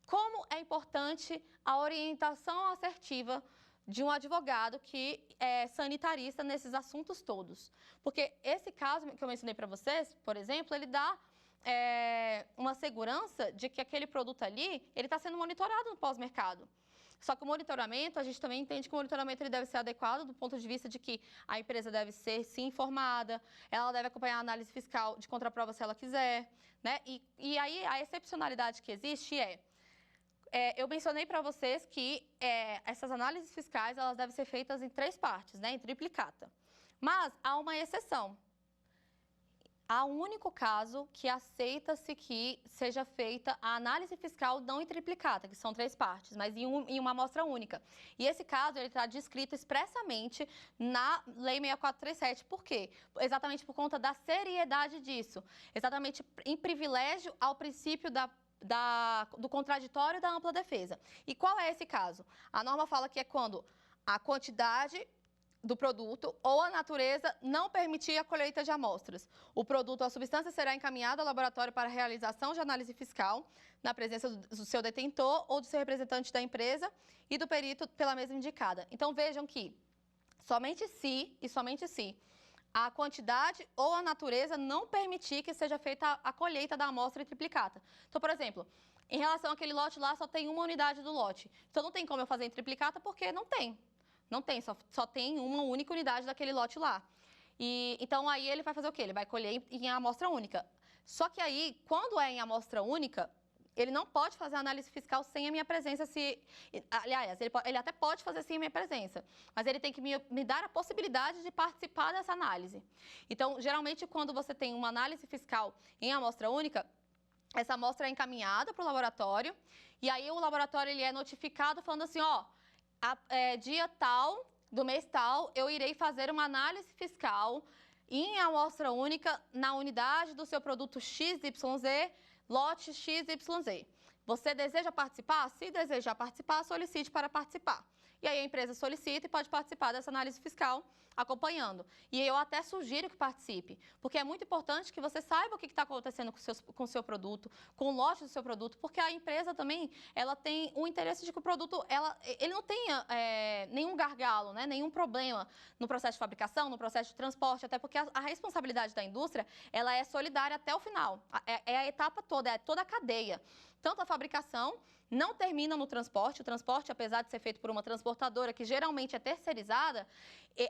Speaker 2: como é importante a orientação assertiva de um advogado que é sanitarista nesses assuntos todos. Porque esse caso que eu mencionei para vocês, por exemplo, ele dá uma segurança de que aquele produto ali, ele está sendo monitorado no pós-mercado. Só que o monitoramento, a gente também entende que o monitoramento ele deve ser adequado do ponto de vista de que a empresa deve ser, sim, informada, ela deve acompanhar a análise fiscal de contraprova se ela quiser, né? E aí, a excepcionalidade que existe eu mencionei para vocês que essas análises fiscais, elas devem ser feitas em 3 partes, né? Em triplicata. Mas há uma exceção. Há um único caso que aceita-se que seja feita a análise fiscal não em triplicata, que são 3 partes, mas em uma amostra única. E esse caso, ele está descrito expressamente na Lei 6437. Por quê? Exatamente por conta da seriedade disso. Exatamente em privilégio ao princípio do contraditório e da ampla defesa. E qual é esse caso? A norma fala que é quando a quantidade do produto ou a natureza não permitir a colheita de amostras. O produto ou a substância será encaminhado ao laboratório para realização de análise fiscal na presença do seu detentor ou do seu representante da empresa e do perito pela mesma indicada. Então, vejam que somente se a quantidade ou a natureza não permitir que seja feita a colheita da amostra em triplicata. Então, por exemplo, em relação àquele lote lá, só tem uma unidade do lote. Então, não tem como eu fazer em triplicata porque não tem. Não tem, só tem uma única unidade daquele lote lá. Então, aí ele vai fazer o quê? Ele vai colher em amostra única. Só que aí, quando é em amostra única, ele não pode fazer a análise fiscal sem a minha presença. Aliás, ele até pode fazer sem a minha presença, mas ele tem que me dar a possibilidade de participar dessa análise. Então, geralmente, quando você tem uma análise fiscal em amostra única, essa amostra é encaminhada para o laboratório, e aí o laboratório ele é notificado falando assim, dia tal, do mês tal, eu irei fazer uma análise fiscal em amostra única na unidade do seu produto XYZ, lote XYZ. Você deseja participar? Se desejar participar, solicite para participar. E aí a empresa solicita e pode participar dessa análise fiscal acompanhando. E eu até sugiro que participe, porque é muito importante que você saiba o que está acontecendo com o seu produto, com o lote do seu produto, porque a empresa também, ela tem o interesse de que o produto, ele não tenha nenhum gargalo, né, nenhum problema no processo de fabricação, no processo de transporte, até porque a responsabilidade da indústria, ela é solidária até o final. É a etapa toda, é toda a cadeia. Tanto a fabricação não termina no transporte. O transporte, apesar de ser feito por uma transportadora, que geralmente é terceirizada,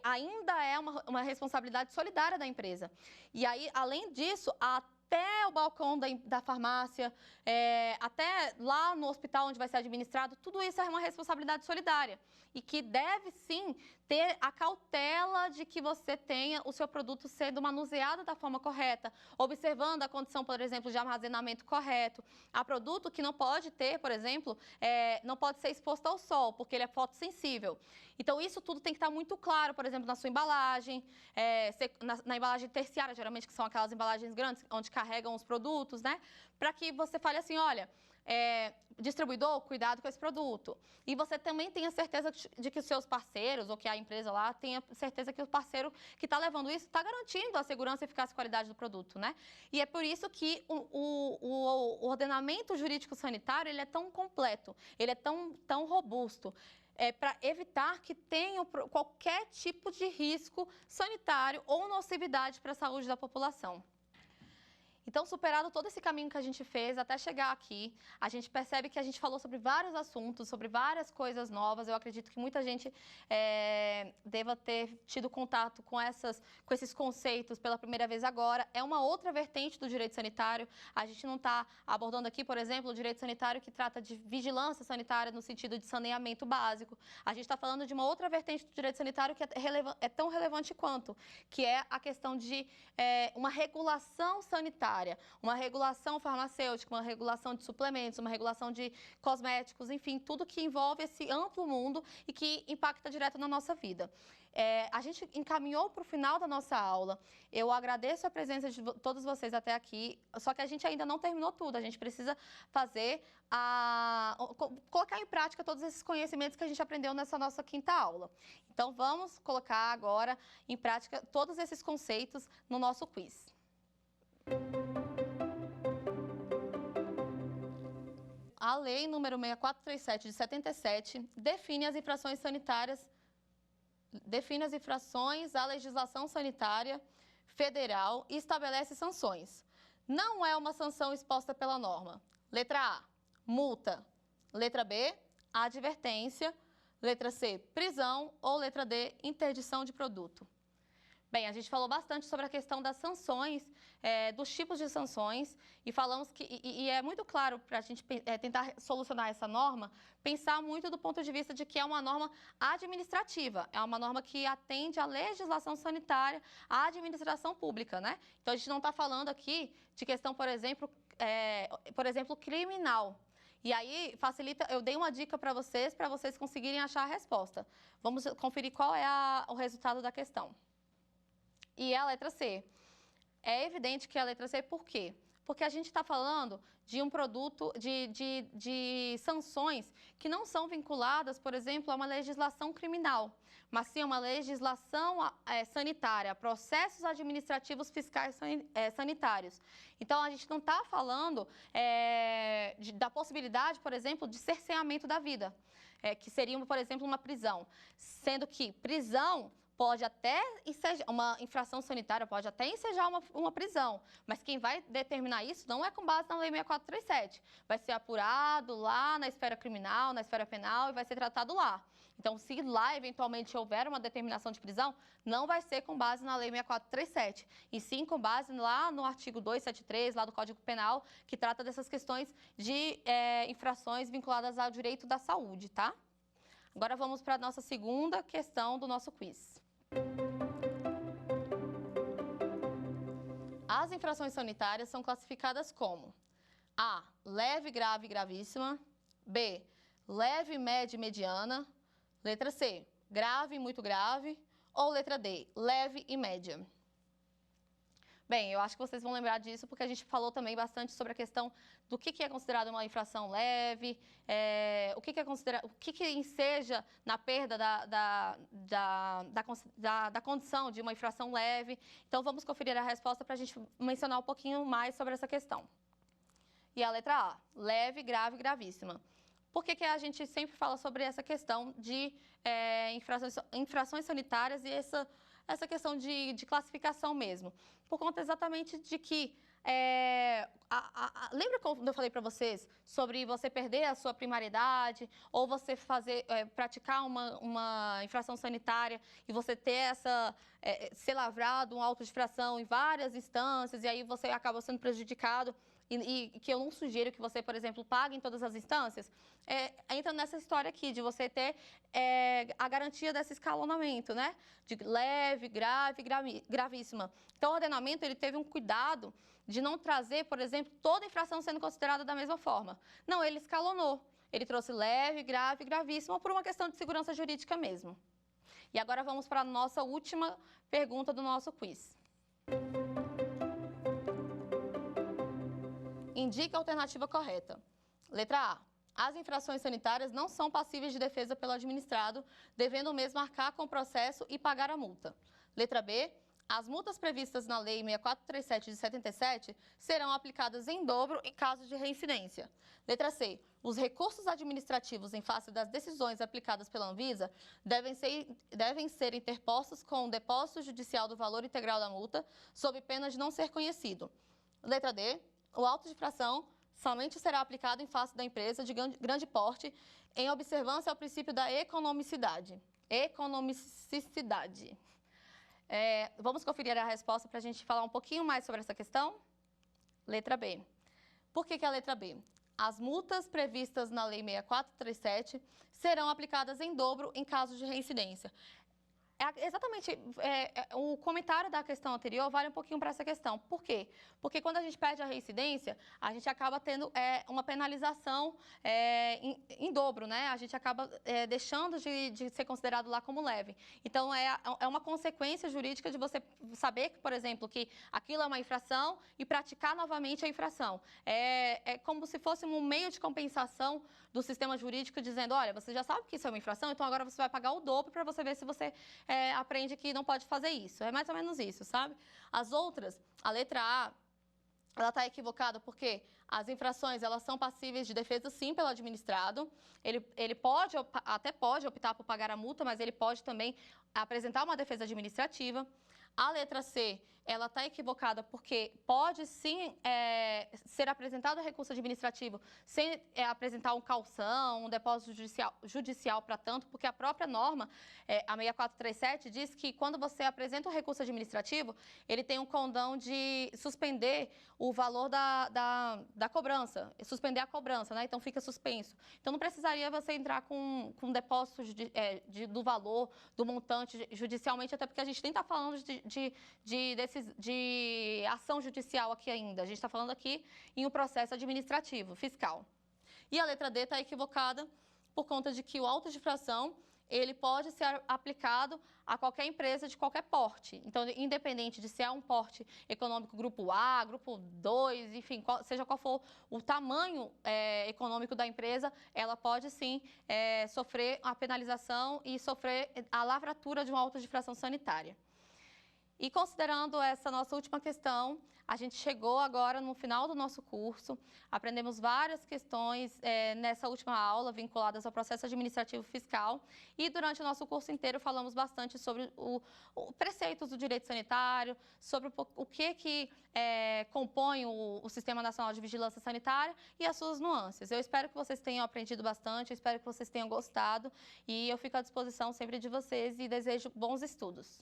Speaker 2: ainda é uma responsabilidade solidária da empresa. E aí, além disso, até o balcão da farmácia, até lá no hospital onde vai ser administrado, tudo isso é uma responsabilidade solidária. E que deve, sim, ter a cautela de que você tenha o seu produto sendo manuseado da forma correta, observando a condição, por exemplo, de armazenamento correto. Há produto que não pode ter, por exemplo, não pode ser exposto ao sol, porque ele é fotossensível. Então, isso tudo tem que estar muito claro, por exemplo, na sua embalagem, na embalagem terciária, geralmente, que são aquelas embalagens grandes, onde carregam os produtos, né? Para que você fale assim, olha, distribuidor, cuidado com esse produto. E você também tenha certeza de que os seus parceiros, ou que a empresa lá, tenha certeza que o parceiro que está levando isso está garantindo a segurança, eficácia e qualidade do produto, né? E é por isso que o ordenamento jurídico sanitário, ele é tão completo, ele é tão robusto. Para evitar que tenha qualquer tipo de risco sanitário ou nocividade para a saúde da população. Então, superado todo esse caminho que a gente fez até chegar aqui, a gente percebe que a gente falou sobre vários assuntos, sobre várias coisas novas. Eu acredito que muita gente deva ter tido contato com esses conceitos pela primeira vez agora. É uma outra vertente do direito sanitário. A gente não está abordando aqui, por exemplo, o direito sanitário que trata de vigilância sanitária no sentido de saneamento básico. A gente está falando de uma outra vertente do direito sanitário que é tão relevante quanto, que é a questão de uma regulação sanitária. Uma regulação farmacêutica, uma regulação de suplementos, uma regulação de cosméticos, enfim, tudo que envolve esse amplo mundo e que impacta direto na nossa vida. A gente encaminhou para o final da nossa aula. Eu agradeço a presença de todos vocês até aqui, só que a gente ainda não terminou tudo. A gente precisa colocar em prática todos esses conhecimentos que a gente aprendeu nessa nossa quinta aula. Então, vamos colocar agora em prática todos esses conceitos no nosso quiz. A lei número 6437 de 77 define as infrações à legislação sanitária federal e estabelece sanções. Não é uma sanção exposta pela norma. Letra A, multa. Letra B, advertência. Letra C, prisão. Ou letra D, interdição de produto. Bem, a gente falou bastante sobre a questão das sanções, dos tipos de sanções, e falamos que é muito claro para a gente tentar solucionar essa norma, pensar muito do ponto de vista de que é uma norma administrativa, é uma norma que atende à legislação sanitária, à administração pública, né? Então, a gente não está falando aqui de questão, por exemplo, criminal. E aí, facilita, eu dei uma dica para vocês conseguirem achar a resposta. Vamos conferir qual é o resultado da questão. E a letra C. É evidente que a letra C, por quê? Porque a gente está falando de um produto, de sanções que não são vinculadas, por exemplo, a uma legislação criminal, mas sim a uma legislação sanitária, processos administrativos fiscais sanitários. Então, a gente não está falando da possibilidade, por exemplo, de cerceamento da vida, que seria, por exemplo, uma prisão, sendo que prisão pode até ensejar, uma infração sanitária pode até ensejar uma prisão, mas quem vai determinar isso não é com base na Lei 6437. Vai ser apurado lá na esfera criminal, na esfera penal e vai ser tratado lá. Então, se lá eventualmente houver uma determinação de prisão, não vai ser com base na Lei 6437, e sim com base lá no artigo 273, lá do Código Penal, que trata dessas questões de infrações vinculadas ao direito da saúde, tá? Agora vamos para a nossa segunda questão do nosso quiz. As infrações sanitárias são classificadas como A, leve, grave e gravíssima. B, leve, média e mediana. Letra C, grave e muito grave. Ou letra D, leve e média. Bem, eu acho que vocês vão lembrar disso porque a gente falou também bastante sobre a questão do que é considerado uma infração leve, o que enseja na perda da condição de uma infração leve. Então, vamos conferir a resposta para a gente mencionar um pouquinho mais sobre essa questão. E a letra A, leve, grave e gravíssima. Por que a gente sempre fala sobre essa questão de infrações sanitárias e essa questão de classificação mesmo? Por conta exatamente de que, lembra quando eu falei para vocês sobre você perder a sua primariedade ou você praticar uma infração sanitária e você ter ser lavrado um auto de infração em várias instâncias e aí você acaba sendo prejudicado e que eu não sugiro que você, por exemplo, pague em todas as instâncias, entra nessa história aqui de você ter a garantia desse escalonamento, né? De leve, grave, gravíssima. Então, o ordenamento, ele teve um cuidado de não trazer, por exemplo, toda infração sendo considerada da mesma forma. Não, ele escalonou. Ele trouxe leve, grave, gravíssima por uma questão de segurança jurídica mesmo. E agora vamos para a nossa última pergunta do nosso quiz. Indique a alternativa correta. Letra A. As infrações sanitárias não são passíveis de defesa pelo administrado, devendo o mesmo arcar com o processo e pagar a multa. Letra B. As multas previstas na Lei 6437 de 77 serão aplicadas em dobro em caso de reincidência. Letra C. Os recursos administrativos em face das decisões aplicadas pela Anvisa devem ser interpostos com o depósito judicial do valor integral da multa, sob pena de não ser conhecido. Letra D. O auto de infração somente será aplicado em face da empresa de grande porte, em observância ao princípio da economicidade. Vamos conferir a resposta para a gente falar um pouquinho mais sobre essa questão? Letra B. Por que a letra B? As multas previstas na Lei 6437 serão aplicadas em dobro em caso de reincidência. O comentário da questão anterior vale um pouquinho para essa questão. Por quê? Porque quando a gente perde a reincidência, a gente acaba tendo uma penalização em dobro, né? A gente acaba deixando de ser considerado lá como leve. Então, é uma consequência jurídica de você saber, por exemplo, que aquilo é uma infração e praticar novamente a infração. É como se fosse um meio de compensação do sistema jurídico dizendo, olha, você já sabe que isso é uma infração, então agora você vai pagar o dobro para você ver se você aprende que não pode fazer isso. É mais ou menos isso, sabe? As outras, a letra A, ela está equivocada porque as infrações, elas são passíveis de defesa, sim, pelo administrado. Ele até pode optar por pagar a multa, mas ele pode também apresentar uma defesa administrativa. A letra C, ela está equivocada porque pode sim ser apresentado recurso administrativo sem apresentar um calção, um depósito judicial para tanto, porque a própria norma, a 6437, diz que quando você apresenta um recurso administrativo, ele tem um condão de suspender o valor da cobrança, suspender a cobrança, né? Então fica suspenso. Então não precisaria você entrar com um depósito do valor, do montante judicialmente, até porque a gente nem está falando de ação judicial aqui ainda. A gente está falando aqui em um processo administrativo, fiscal. E a letra D está equivocada por conta de que o auto de infração, ele pode ser aplicado a qualquer empresa de qualquer porte. Então, independente de se é um porte econômico grupo A, grupo 2, enfim, seja qual for o tamanho econômico da empresa, ela pode sim sofrer a penalização e sofrer a lavratura de um auto de infração sanitária. E considerando essa nossa última questão, a gente chegou agora no final do nosso curso, aprendemos várias questões nessa última aula vinculadas ao processo administrativo fiscal e durante o nosso curso inteiro falamos bastante sobre os preceitos do direito sanitário, sobre o que compõe o Sistema Nacional de Vigilância Sanitária e as suas nuances. Eu espero que vocês tenham aprendido bastante, eu espero que vocês tenham gostado e eu fico à disposição sempre de vocês e desejo bons estudos.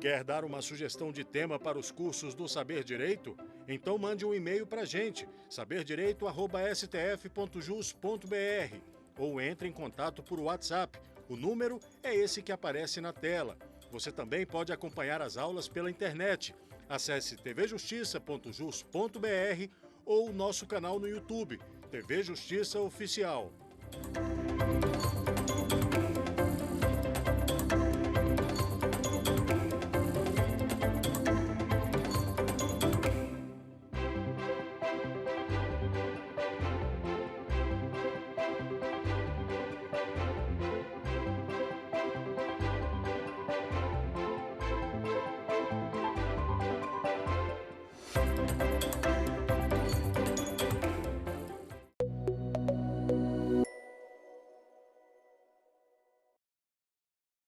Speaker 1: Quer dar uma sugestão de tema para os cursos do Saber Direito? Então mande um e-mail para a gente, saberdireito@stf.jus.br, ou entre em contato por WhatsApp. O número é esse que aparece na tela. Você também pode acompanhar as aulas pela internet. Acesse tvjustiça.jus.br ou o nosso canal no YouTube, TV Justiça Oficial.